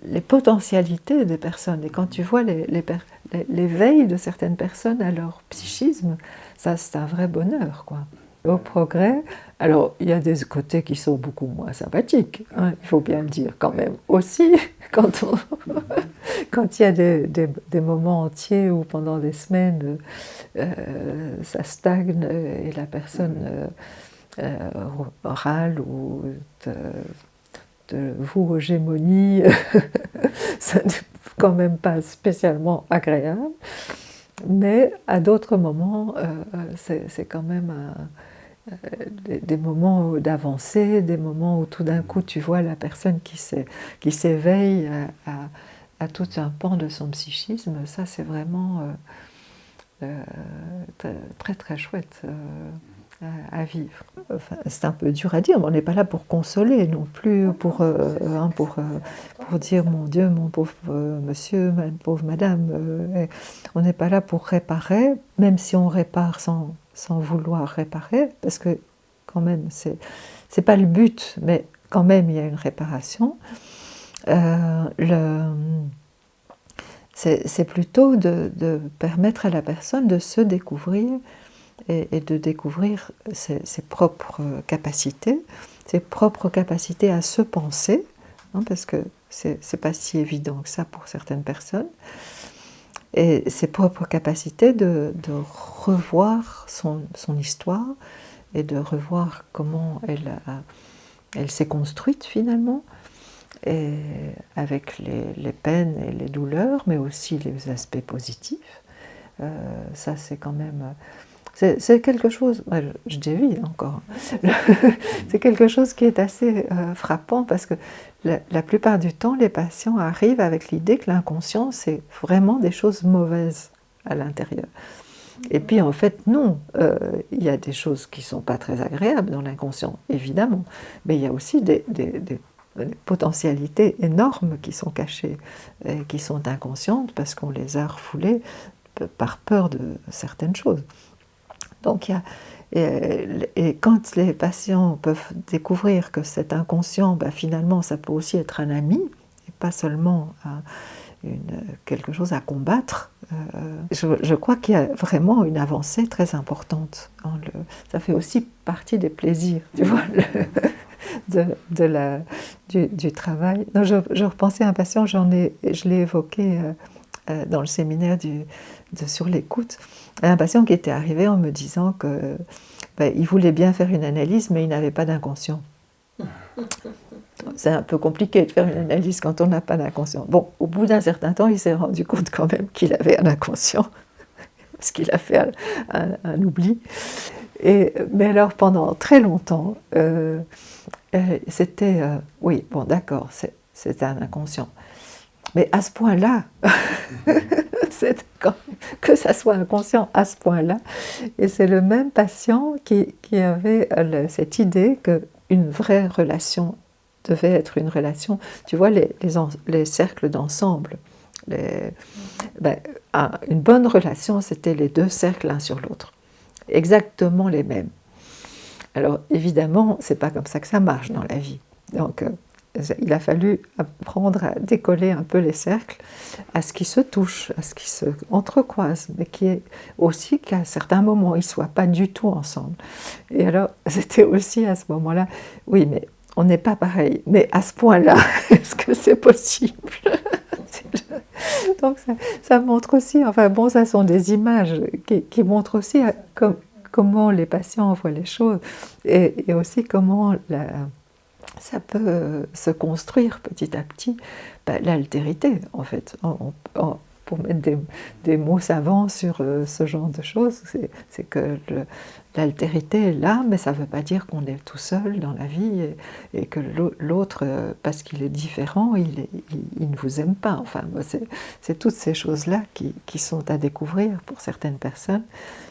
les potentialités des personnes. Et quand tu vois l'éveil de certaines personnes à leur psychisme, ça c'est un vrai bonheur, quoi. Au progrès, alors il y a des côtés qui sont beaucoup moins sympathiques, hein, il faut bien le dire quand même aussi, quand il y a des moments entiers où pendant des semaines ça stagne et la personne râle ou de vous hégémonie, ça n'est quand même pas spécialement agréable, mais à d'autres moments, c'est quand même des moments d'avancée, des moments où tout d'un coup tu vois la personne qui s'éveille à tout un pan de son psychisme. Ça c'est vraiment très très chouette à vivre. Enfin, c'est un peu dur à dire, mais on n'est pas là pour consoler non plus, pour dire mon Dieu, mon pauvre monsieur, ma pauvre madame. On n'est pas là pour réparer, même si on répare sans vouloir réparer, parce que quand même, c'est pas le but, mais quand même il y a une réparation. C'est plutôt de permettre à la personne de se découvrir et de découvrir ses propres capacités à se penser, hein, parce que c'est pas si évident que ça pour certaines personnes, et ses propres capacités de revoir son histoire et de revoir comment elle s'est construite finalement, et avec les peines et les douleurs, mais aussi les aspects positifs. Ça c'est quand même... C'est quelque chose, je dévie encore, c'est quelque chose qui est assez frappant, parce que la plupart du temps, les patients arrivent avec l'idée que l'inconscient, c'est vraiment des choses mauvaises à l'intérieur. Et puis en fait, non, il y a des choses qui ne sont pas très agréables dans l'inconscient, évidemment, mais il y a aussi des potentialités énormes qui sont cachées, et qui sont inconscientes parce qu'on les a refoulées par peur de certaines choses. Donc, et quand les patients peuvent découvrir que cet inconscient, finalement, ça peut aussi être un ami, et pas seulement quelque chose à combattre, je crois qu'il y a vraiment une avancée très importante. Ça fait aussi partie des plaisirs, tu vois, du travail. Non, je repensais à un patient, je l'ai évoqué dans le séminaire sur l'écoute, un patient qui était arrivé en me disant que il voulait bien faire une analyse, mais il n'avait pas d'inconscient. C'est un peu compliqué de faire une analyse quand on n'a pas d'inconscient. Bon, au bout d'un certain temps, il s'est rendu compte quand même qu'il avait un inconscient. parce qu'il a fait un oubli. Mais alors pendant très longtemps, c'était, oui, bon d'accord, c'est un inconscient. Mais à ce point-là, que ça soit inconscient à ce point-là, et c'est le même patient qui avait cette idée qu'une vraie relation devait être une relation, tu vois, les cercles d'ensemble. Une bonne relation, c'était les deux cercles l'un sur l'autre, exactement les mêmes. Alors évidemment, c'est pas comme ça que ça marche dans la vie. Donc il a fallu apprendre à décoller un peu les cercles, à ce qui se touche, à ce qui se entrecroise, mais qui est aussi qu'à certains moments, ils ne soient pas du tout ensemble. Et alors, c'était aussi à ce moment-là, oui, mais on n'est pas pareil, mais à ce point-là, est-ce que c'est possible? Donc ça montre aussi, enfin bon, ça sont des images qui montrent aussi comment les patients voient les choses, et aussi comment ça peut se construire petit à petit, l'altérité en fait. Pour mettre des mots savants sur ce genre de choses, c'est que l'altérité est là, mais ça ne veut pas dire qu'on est tout seul dans la vie et que l'autre, parce qu'il est différent, il ne vous aime pas. Enfin, c'est toutes ces choses-là qui sont à découvrir pour certaines personnes,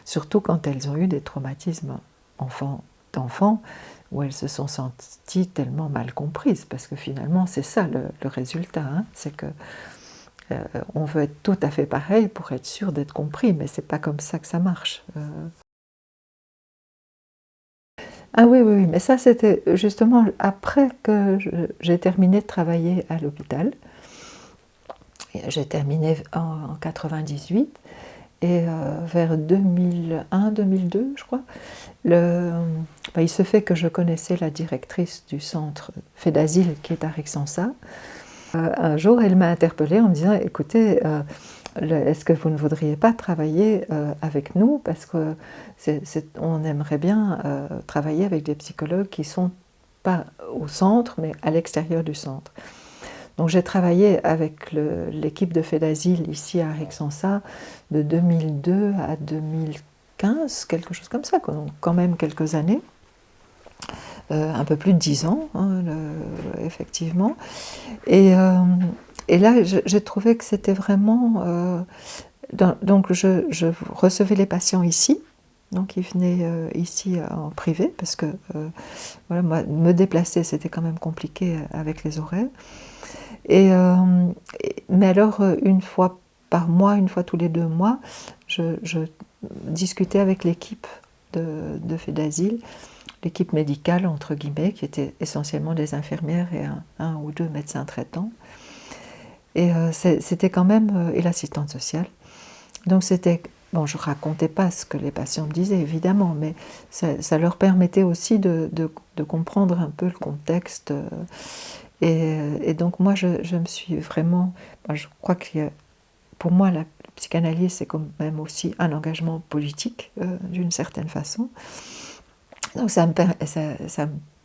surtout quand elles ont eu des traumatismes d'enfants, où elles se sont senties tellement mal comprises, parce que finalement c'est ça le résultat, hein, c'est que on veut être tout à fait pareil pour être sûr d'être compris, mais c'est pas comme ça que ça marche. Ah oui, oui, oui, mais ça c'était justement après que j'ai terminé de travailler à l'hôpital. J'ai terminé en 98, et vers 2001-2002, je crois, il se fait que je connaissais la directrice du centre Fait d'Asile qui est à Rixensart. Un jour, elle m'a interpellée en me disant « Écoutez, est-ce que vous ne voudriez pas travailler avec nous, parce qu'on aimerait bien travailler avec des psychologues qui ne sont pas au centre, mais à l'extérieur du centre ». Donc j'ai travaillé avec l'équipe de Fait d'Asile ici à Rixensart de 2002 à 2015, quelque chose comme ça, quand même quelques années. Un peu plus de 10 ans, hein, effectivement. Et là, j'ai trouvé que c'était vraiment... donc je recevais les patients ici, donc ils venaient ici en privé, parce que voilà, moi, me déplacer, c'était quand même compliqué avec les horaires. Mais alors, une fois par mois, une fois tous les 2 mois, je discutais avec l'équipe de Fait d'Asile, l'équipe médicale, entre guillemets, qui était essentiellement des infirmières et un ou deux médecins traitants. Et c'était quand même... et l'assistante sociale. Donc c'était... Bon, je ne racontais pas ce que les patients me disaient, évidemment, mais ça leur permettait aussi de comprendre un peu le contexte. Et donc moi, je me suis vraiment... Je crois que pour moi, la psychanalyse, c'est quand même aussi un engagement politique, d'une certaine façon. Donc ça me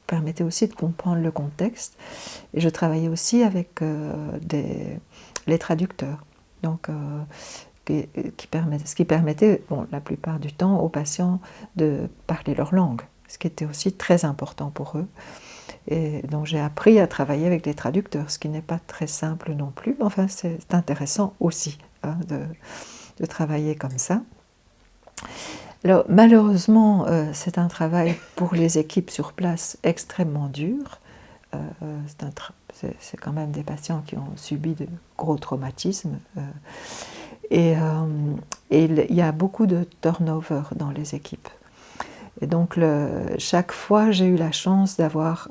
permettait aussi de comprendre le contexte. Et je travaillais aussi avec les traducteurs. Donc, ce qui permettait, bon, la plupart du temps, aux patients de parler leur langue, ce qui était aussi très important pour eux. Et donc j'ai appris à travailler avec des traducteurs, ce qui n'est pas très simple non plus, mais enfin c'est intéressant aussi, hein, de travailler comme ça. Alors malheureusement, c'est un travail pour les équipes sur place extrêmement dur. C'est quand même des patients qui ont subi de gros traumatismes. Et il y a beaucoup de turnover dans les équipes. Et donc chaque fois, j'ai eu la chance d'avoir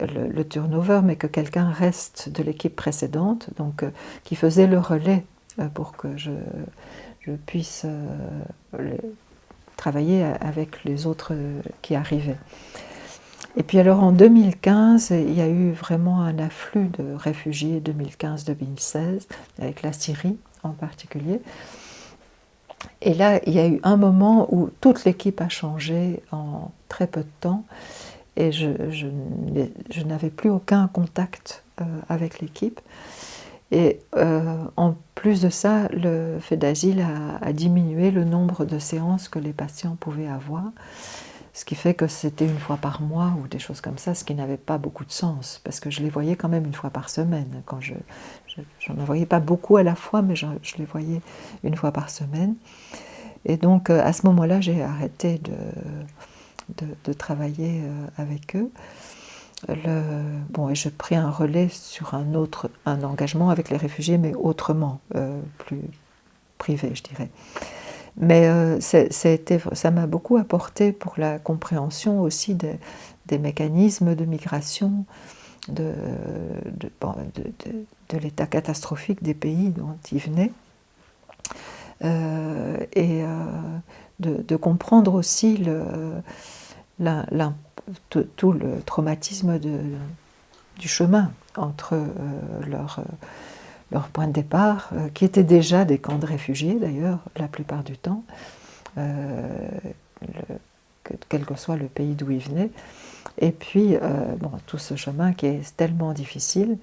le turnover, mais que quelqu'un reste de l'équipe précédente, donc qui faisait le relais pour que je puisse travailler avec les autres qui arrivaient. Et puis alors en 2015, il y a eu vraiment un afflux de réfugiés, 2015-2016, avec la Syrie en particulier. Et là, il y a eu un moment où toute l'équipe a changé en très peu de temps, et je n'avais plus aucun contact avec l'équipe. Et en plus de ça, le fait d'asile a diminué le nombre de séances que les patients pouvaient avoir, ce qui fait que c'était une fois par mois ou des choses comme ça, ce qui n'avait pas beaucoup de sens, parce que je les voyais quand même une fois par semaine. J'en voyais pas beaucoup à la fois, mais je les voyais une fois par semaine. Et donc à ce moment-là, j'ai arrêté de travailler avec eux. Bon, et j'ai pris un relais sur un engagement avec les réfugiés, mais autrement, plus privé, je dirais. Mais ça m'a beaucoup apporté pour la compréhension aussi des mécanismes de migration, de l'état catastrophique des pays dont ils venaient, et de comprendre aussi tout le traumatisme du chemin entre leur point de départ, qui étaient déjà des camps de réfugiés d'ailleurs, la plupart du temps, quel que soit le pays d'où ils venaient, et puis bon, tout ce chemin qui est tellement difficile,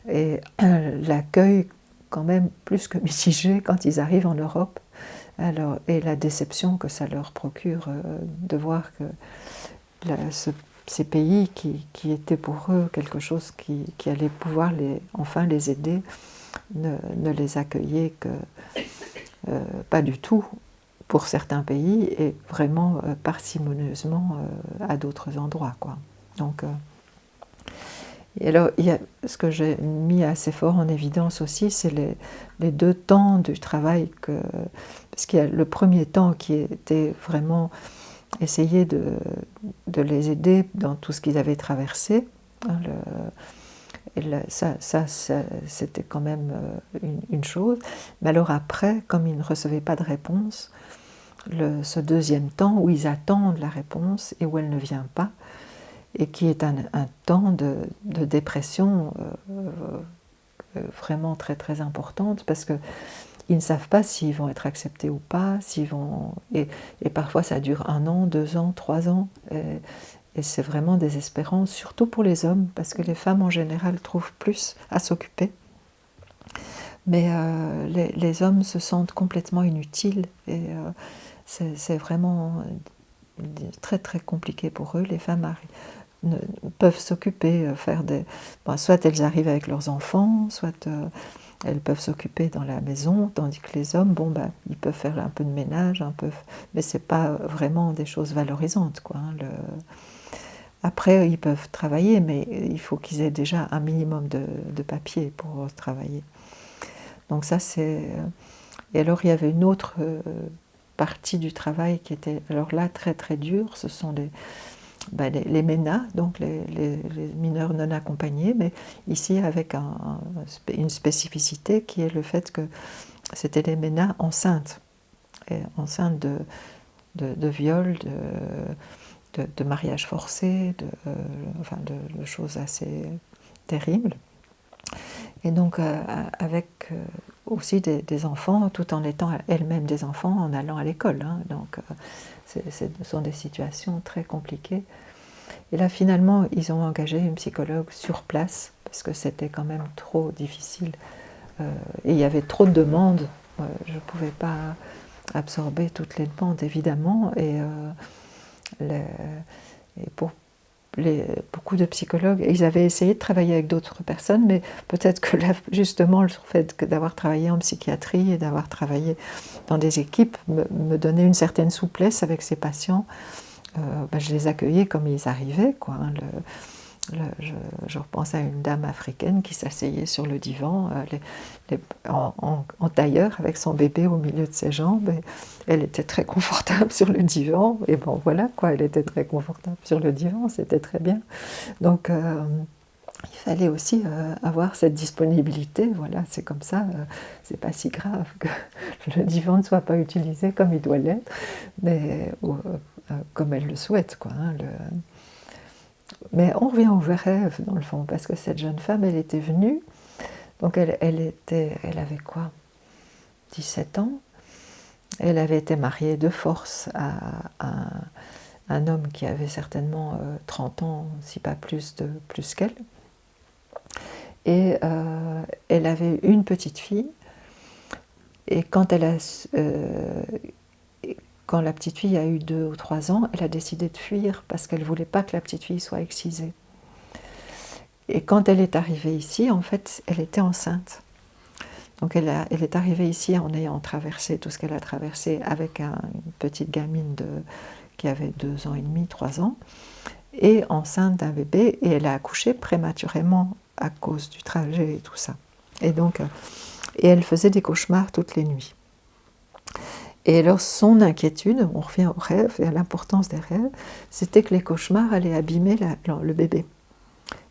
et l'accueil quand même plus que mitigé quand ils arrivent en Europe, alors, et la déception que ça leur procure de voir que ces pays qui étaient pour eux quelque chose qui allait pouvoir enfin les aider, ne les accueillaient que pas du tout pour certains pays, et vraiment parcimonieusement à d'autres endroits, quoi. Donc, et alors, ce que j'ai mis assez fort en évidence aussi, c'est les deux temps du travail. Parce qu'il y a le premier temps qui était vraiment essayer de les aider dans tout ce qu'ils avaient traversé. Hein, ça, c'était quand même une chose. Mais alors après, comme ils ne recevaient pas de réponse, ce deuxième temps où ils attendent la réponse et où elle ne vient pas, et qui est un temps de dépression vraiment très très importante, parce qu'ils ne savent pas s'ils vont être acceptés ou pas, et parfois ça dure 1 an, 2 ans, 3 ans, et c'est vraiment désespérant, surtout pour les hommes, parce que les femmes en général trouvent plus à s'occuper. Mais les hommes se sentent complètement inutiles, et c'est vraiment très très compliqué pour eux. Les femmes peuvent s'occuper, soit elles arrivent avec leurs enfants, soit elles peuvent s'occuper dans la maison, tandis que les hommes, ils peuvent faire un peu de ménage, mais c'est pas vraiment des choses valorisantes, quoi, hein. Après, ils peuvent travailler, mais il faut qu'ils aient déjà un minimum de papier pour travailler. Donc ça, c'est... Et alors, il y avait une autre partie du travail qui était, alors là, très très dure. Ce sont les MENA, donc les mineurs non accompagnés, mais ici avec une spécificité qui est le fait que c'était les MENA enceintes, enceintes de viol, de mariage forcé, de choses assez terribles. Et donc avec aussi des enfants, tout en étant elles-mêmes des enfants, en allant à l'école, hein. Donc ce sont des situations très compliquées. Et là, finalement, ils ont engagé une psychologue sur place, parce que c'était quand même trop difficile. Et il y avait trop de demandes. Je ne pouvais pas absorber toutes les demandes, évidemment. Et pour beaucoup de psychologues, ils avaient essayé de travailler avec d'autres personnes, mais peut-être que là, justement, le fait d'avoir travaillé en psychiatrie et d'avoir travaillé dans des équipes me donnait une certaine souplesse avec ces patients. Je les accueillais comme ils arrivaient, quoi, hein. Je repense à une dame africaine qui s'asseyait sur le divan en tailleur avec son bébé au milieu de ses jambes. Et elle était très confortable sur le divan. Et bon, voilà, quoi, elle était très confortable sur le divan, c'était très bien. Donc, il fallait aussi avoir cette disponibilité. Voilà, c'est comme ça, c'est pas si grave que le divan ne soit pas utilisé comme il doit l'être, mais comme elle le souhaite, quoi, hein, Mais on revient au rêve, dans le fond, parce que cette jeune femme, elle était venue, donc elle avait quoi, 17 ans. Elle avait été mariée de force à un homme qui avait certainement 30 ans, si pas plus qu'elle. Et elle avait une petite fille. Et quand quand la petite fille a eu 2 ou 3 ans, elle a décidé de fuir parce qu'elle ne voulait pas que la petite fille soit excisée. Et quand elle est arrivée ici, en fait, elle était enceinte. Donc elle est arrivée ici en ayant traversé tout ce qu'elle a traversé avec une petite gamine qui avait 2 ans et demi, 3 ans, et enceinte d'un bébé, et elle a accouché prématurément à cause du trajet et tout ça. Et donc, et elle faisait des cauchemars toutes les nuits. Et alors son inquiétude, on revient aux rêves et à l'importance des rêves, c'était que les cauchemars allaient abîmer le bébé.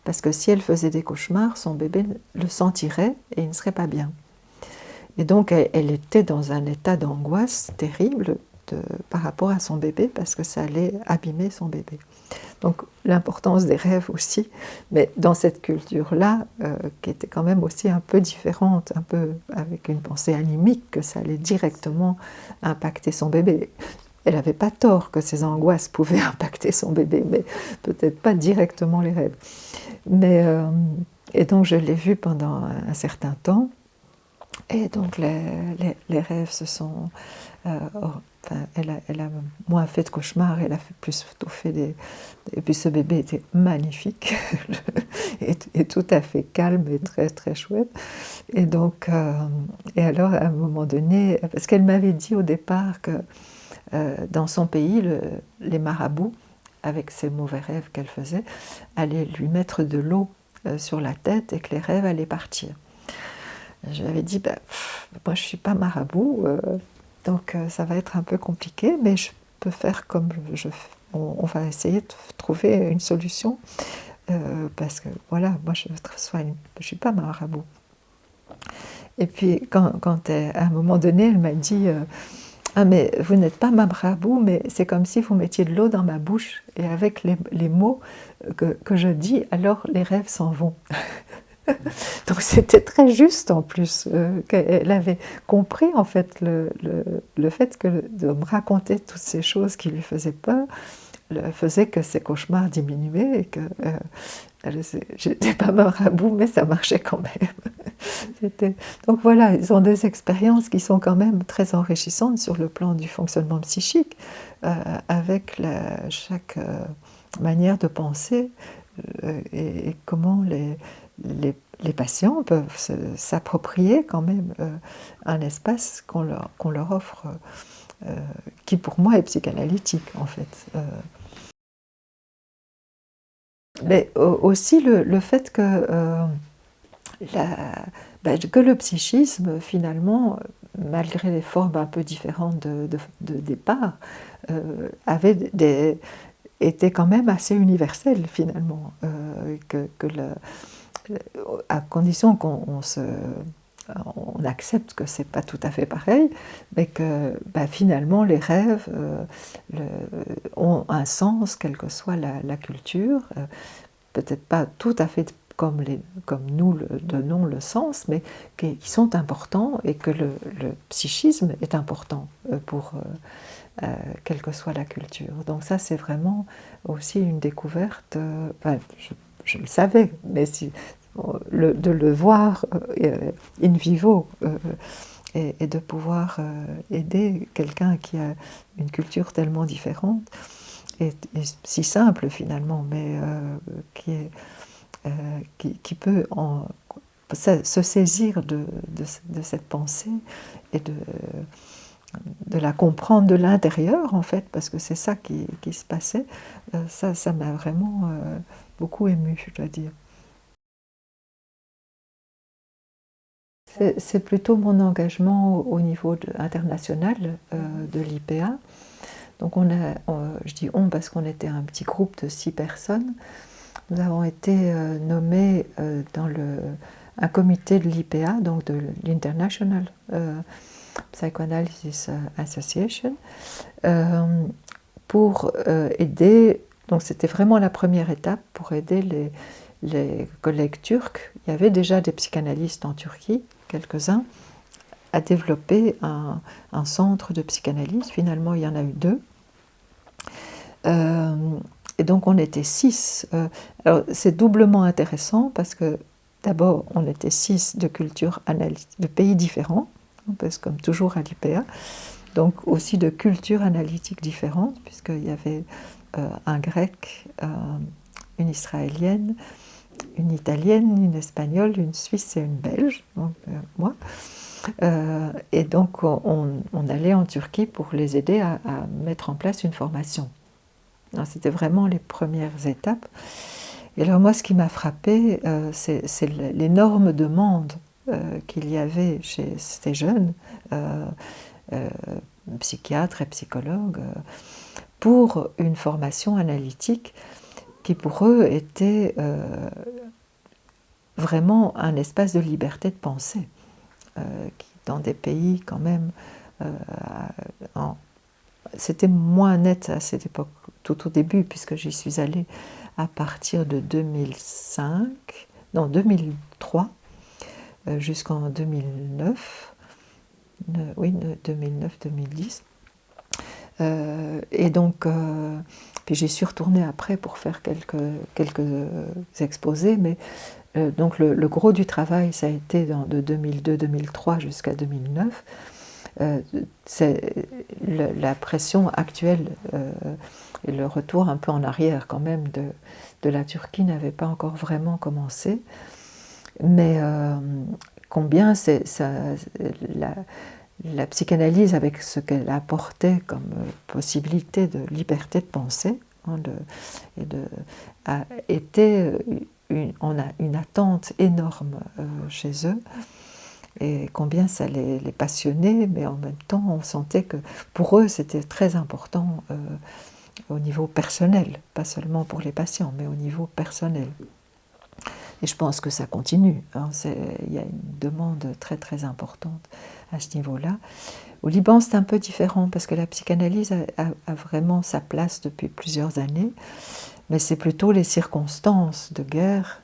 Parce que si elle faisait des cauchemars, son bébé le sentirait et il ne serait pas bien. Et donc elle était dans un état d'angoisse terrible par rapport à son bébé, parce que ça allait abîmer son bébé. Donc l'importance des rêves aussi, mais dans cette culture-là, qui était quand même aussi un peu différente, un peu avec une pensée animique, que ça allait directement impacter son bébé. Elle n'avait pas tort que ces angoisses pouvaient impacter son bébé, mais peut-être pas directement les rêves. Et donc je l'ai vue pendant un certain temps, et donc les rêves se sont... elle a moins fait de cauchemars, elle a plutôt fait des... Et puis ce bébé était magnifique, et tout à fait calme et très très chouette. Et donc, et alors à un moment donné, parce qu'elle m'avait dit au départ que dans son pays, les marabouts, avec ces mauvais rêves qu'elle faisait, allaient lui mettre de l'eau sur la tête et que les rêves allaient partir. Je lui avais dit, moi je ne suis pas marabout, donc ça va être un peu compliqué, mais je peux faire comme on va essayer de trouver une solution, parce que voilà, moi je ne suis pas marabout. Et puis quand à un moment donné, elle m'a dit, ah mais vous n'êtes pas marabout, mais c'est comme si vous mettiez de l'eau dans ma bouche, et avec les mots que je dis, alors les rêves s'en vont. Donc c'était très juste en plus, qu'elle avait compris en fait le fait que de me raconter toutes ces choses qui lui faisaient peur faisait que ses cauchemars diminuaient, et que j'étais pas marabout, mais ça marchait quand même. Donc voilà, ils ont des expériences qui sont quand même très enrichissantes sur le plan du fonctionnement psychique, avec chaque manière de penser, et comment les patients peuvent s'approprier quand même un espace qu'on leur offre, qui pour moi est psychanalytique en fait. Mais aussi le fait que le psychisme, finalement, malgré les formes un peu différentes de départ, était quand même assez universel finalement, à condition qu'on accepte que c'est pas tout à fait pareil, mais que finalement les rêves ont un sens, quelle que soit la culture, peut-être pas tout à fait comme nous le donnons le sens, mais qui sont importants, et que le psychisme est important pour quelle que soit la culture. Donc ça, c'est vraiment aussi une découverte. Je le savais, mais de le voir in vivo, et de pouvoir aider quelqu'un qui a une culture tellement différente, et si simple finalement, mais qui peut se saisir de cette pensée, et de la comprendre de l'intérieur en fait, parce que c'est ça qui se passait. Ça m'a vraiment beaucoup émue, je dois dire. C'est plutôt mon engagement au niveau international de l'IPA. Donc je dis on parce qu'on était un petit groupe de 6 personnes. Nous avons été nommés dans un comité de l'IPA, donc de l'International Psychoanalysis Association, pour aider. Donc c'était vraiment la première étape pour aider les collègues turcs. Il y avait déjà des psychanalystes en Turquie, quelques-uns, à développer un centre de psychanalyse. Finalement, il y en a eu 2. Et donc on était 6. Alors c'est doublement intéressant parce que d'abord, on était 6 de cultures analytiques, de pays différents, parce que comme toujours à l'IPA, donc aussi de cultures analytiques différentes, puisqu'il y avait un grec, une israélienne, une italienne, une espagnole, une suisse et une belge, donc moi. Et donc on allait en Turquie pour les aider à mettre en place une formation. C'était vraiment les premières étapes. Et alors moi, ce qui m'a frappée, c'est l'énorme demande qu'il y avait chez ces jeunes, psychiatres et psychologues, pour une formation analytique qui pour eux était vraiment un espace de liberté de pensée, qui dans des pays quand même, c'était moins net à cette époque, tout au début, puisque j'y suis allée à partir de 2005, non 2003, jusqu'en 2009, oui 2009-2010. Et donc, puis j'y suis retournée après pour faire quelques exposés, mais donc le gros du travail, ça a été de 2002-2003 jusqu'à 2009. La pression actuelle et le retour un peu en arrière quand même de la Turquie n'avait pas encore vraiment commencé. Mais combien la psychanalyse, avec ce qu'elle apportait comme possibilité de liberté de pensée, a été on a une attente énorme chez eux, et combien ça les passionnait, mais en même temps on sentait que pour eux c'était très important au niveau personnel, pas seulement pour les patients, mais au niveau personnel. Et je pense que ça continue, hein, il y a une demande très très importante à ce niveau-là. Au Liban, c'est un peu différent parce que la psychanalyse a vraiment sa place depuis plusieurs années, mais c'est plutôt les circonstances de guerre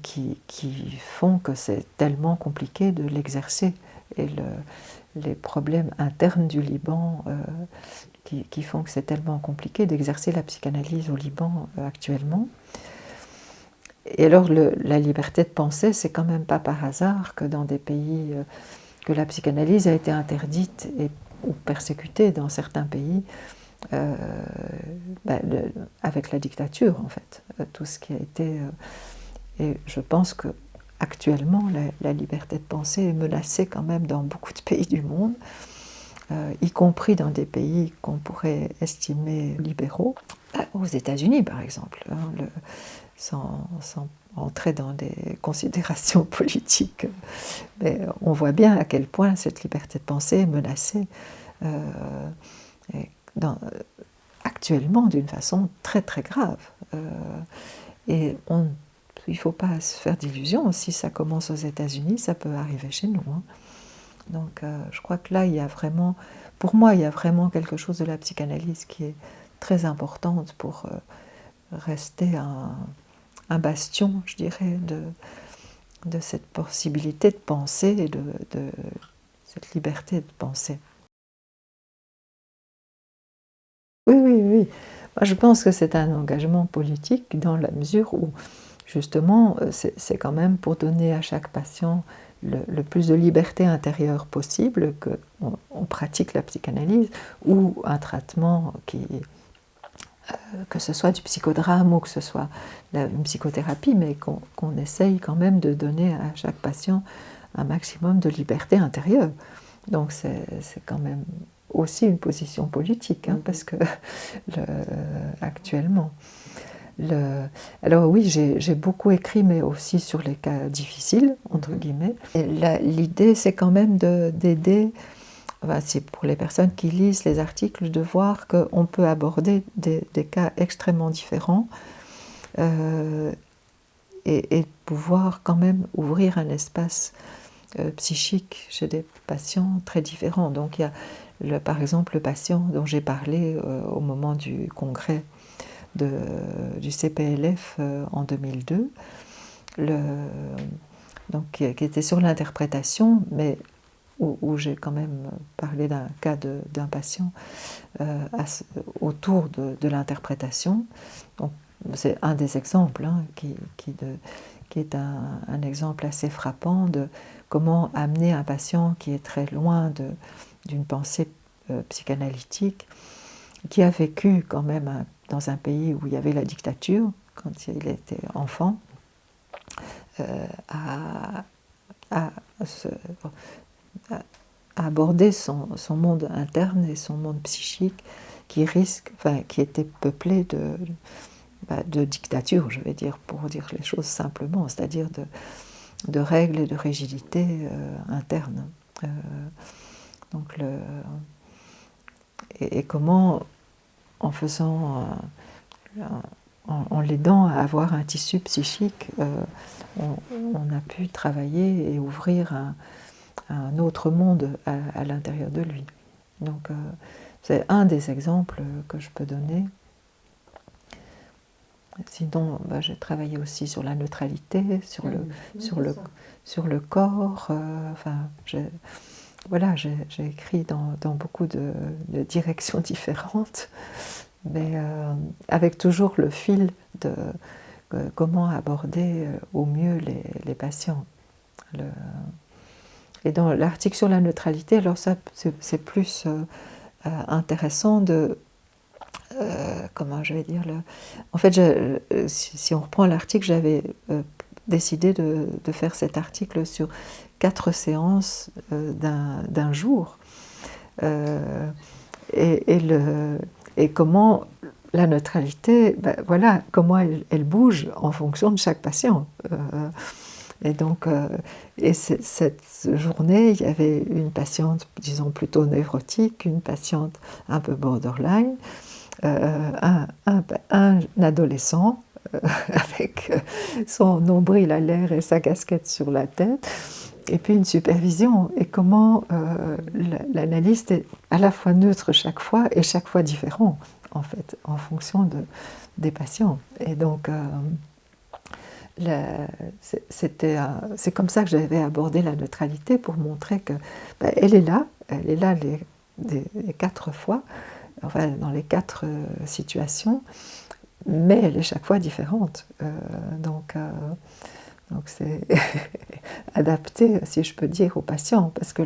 qui font que c'est tellement compliqué de l'exercer, et les problèmes internes du Liban qui font que c'est tellement compliqué d'exercer la psychanalyse au Liban actuellement. Et alors la liberté de penser, c'est quand même pas par hasard que dans des pays que la psychanalyse a été interdite ou persécutée dans certains pays, avec la dictature en fait, tout ce qui a été... et je pense que actuellement la liberté de penser est menacée quand même dans beaucoup de pays du monde, y compris dans des pays qu'on pourrait estimer libéraux, aux États-Unis par exemple, hein, sans entrer dans des considérations politiques. Mais on voit bien à quel point cette liberté de penser est menacée actuellement d'une façon très très grave. Et il ne faut pas se faire d'illusions, si ça commence aux États-Unis, ça peut arriver chez nous. Hein. Donc je crois que là, il y a vraiment, pour moi, il y a vraiment quelque chose de la psychanalyse qui est très importante pour rester un bastion, je dirais, de cette possibilité de penser et de cette liberté de penser. Oui, oui, oui. Moi, je pense que c'est un engagement politique dans la mesure où, justement, c'est quand même pour donner à chaque patient le plus de liberté intérieure possible qu'on pratique la psychanalyse ou un traitement que ce soit du psychodrame ou que ce soit une psychothérapie, mais qu'on essaye quand même de donner à chaque patient un maximum de liberté intérieure. Donc c'est quand même aussi une position politique, hein, parce que actuellement... Alors oui, j'ai beaucoup écrit, mais aussi sur les cas difficiles, entre guillemets. L'idée, c'est quand même d'aider... c'est pour les personnes qui lisent les articles, de voir qu'on peut aborder des cas extrêmement différents et pouvoir quand même ouvrir un espace psychique chez des patients très différents. Donc il y a par exemple le patient dont j'ai parlé au moment du congrès du CPLF en 2002, donc, qui était sur l'interprétation, mais où j'ai quand même parlé d'un cas d'un patient autour de l'interprétation. C'est un des exemples, hein, qui est un exemple assez frappant de comment amener un patient qui est très loin d'une pensée psychanalytique, qui a vécu quand même dans un pays où il y avait la dictature, quand il était enfant, à aborder son monde interne et son monde psychique qui était peuplé de dictature, je vais dire, pour dire les choses simplement, c'est-à-dire de règles et de rigidités internes. Donc et comment, en faisant, en l'aidant à avoir un tissu psychique, on a pu travailler et ouvrir un autre monde à l'intérieur de lui. Donc c'est un des exemples que je peux donner. Sinon, j'ai travaillé aussi sur la neutralité, sur le corps. J'ai écrit dans beaucoup de directions différentes, mais avec toujours le fil de comment aborder au mieux les patients. Et dans l'article sur la neutralité, alors ça, c'est plus intéressant de... comment je vais dire En fait, si on reprend l'article, j'avais décidé de faire cet article sur 4 séances d'un jour. Et comment la neutralité, voilà, comment elle bouge en fonction de chaque patient. Et donc, cette journée, il y avait une patiente, disons, plutôt névrotique, une patiente un peu borderline, un adolescent avec son nombril à l'air et sa casquette sur la tête, et puis une supervision. Et comment l'analyste est à la fois neutre chaque fois et chaque fois différent, en fait, en fonction des patients. Et donc, c'est comme ça que j'avais abordé la neutralité, pour montrer que elle est là les 4 fois, enfin dans les 4 situations, mais elle est chaque fois différente. Donc c'est adapté, si je peux dire, aux patients, parce que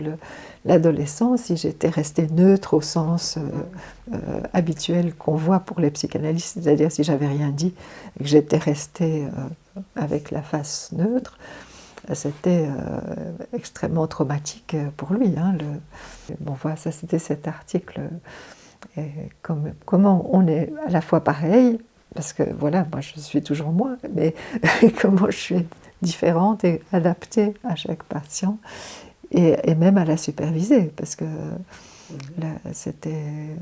l'adolescent, si j'étais restée neutre au sens habituel qu'on voit pour les psychanalystes, c'est-à-dire si j'avais rien dit et que j'étais restée avec la face neutre, c'était extrêmement traumatique pour lui. Bon, voilà, ça c'était cet article. Et comment on est à la fois pareil, parce que voilà, moi je suis toujours moi, mais comment je suis différente et adaptée à chaque patient, et même à la superviser, parce que là, c'était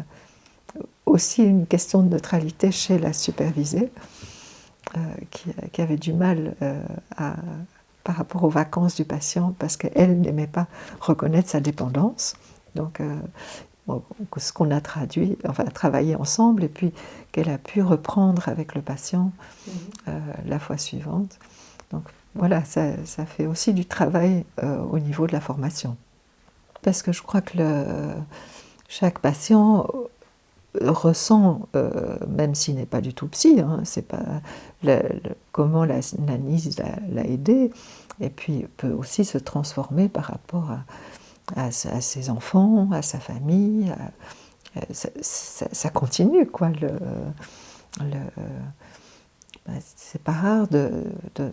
aussi une question de neutralité chez la supervisée, qui avait du mal par rapport aux vacances du patient, parce qu'elle n'aimait pas reconnaître sa dépendance. Donc, ce qu'on a travaillé ensemble, et puis qu'elle a pu reprendre avec le patient la fois suivante. Donc voilà, ça fait aussi du travail au niveau de la formation. Parce que je crois que chaque patient ressent, même s'il n'est pas du tout psy, c'est pas comment l'analyse l'a aidé, et puis peut aussi se transformer par rapport à ses enfants, à sa famille. Ça continue, quoi. C'est pas rare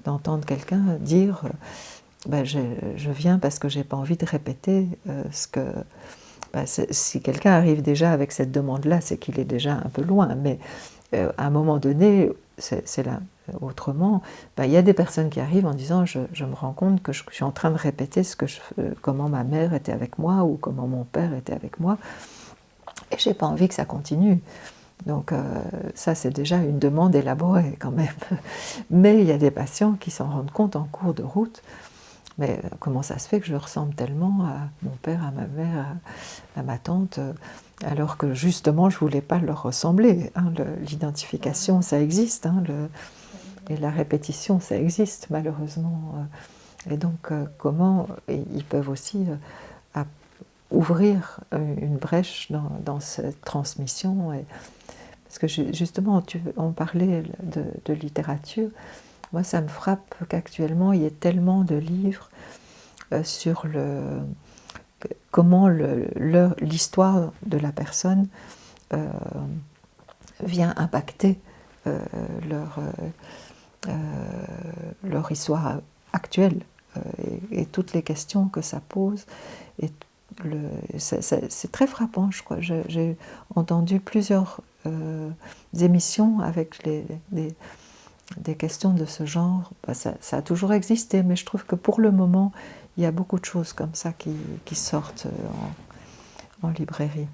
d'entendre quelqu'un dire je viens parce que j'ai pas envie de répéter ce que... si quelqu'un arrive déjà avec cette demande-là, c'est qu'il est déjà un peu loin, mais à un moment donné, c'est là. Autrement, il y a des personnes qui arrivent en disant je me rends compte que je suis en train de répéter comment ma mère était avec moi ou comment mon père était avec moi, et j'ai pas envie que ça continue. Donc ça, c'est déjà une demande élaborée quand même. Mais il y a des patients qui s'en rendent compte en cours de route. Mais comment ça se fait que je ressemble tellement à mon père, à ma mère, à ma tante, alors que justement je ne voulais pas leur ressembler. L'identification, ça existe, et la répétition, ça existe malheureusement. Et donc comment ils peuvent aussi ouvrir une brèche dans cette transmission. Parce que justement, on parlait de littérature. Moi, ça me frappe qu'actuellement, il y ait tellement de livres sur comment l'histoire de la personne vient impacter leur, leur histoire actuelle et toutes les questions que ça pose. Et c'est très frappant, je crois. J'ai entendu plusieurs émissions avec des questions de ce genre. Bah, ça a toujours existé, mais je trouve que pour le moment, il y a beaucoup de choses comme ça qui sortent en librairie.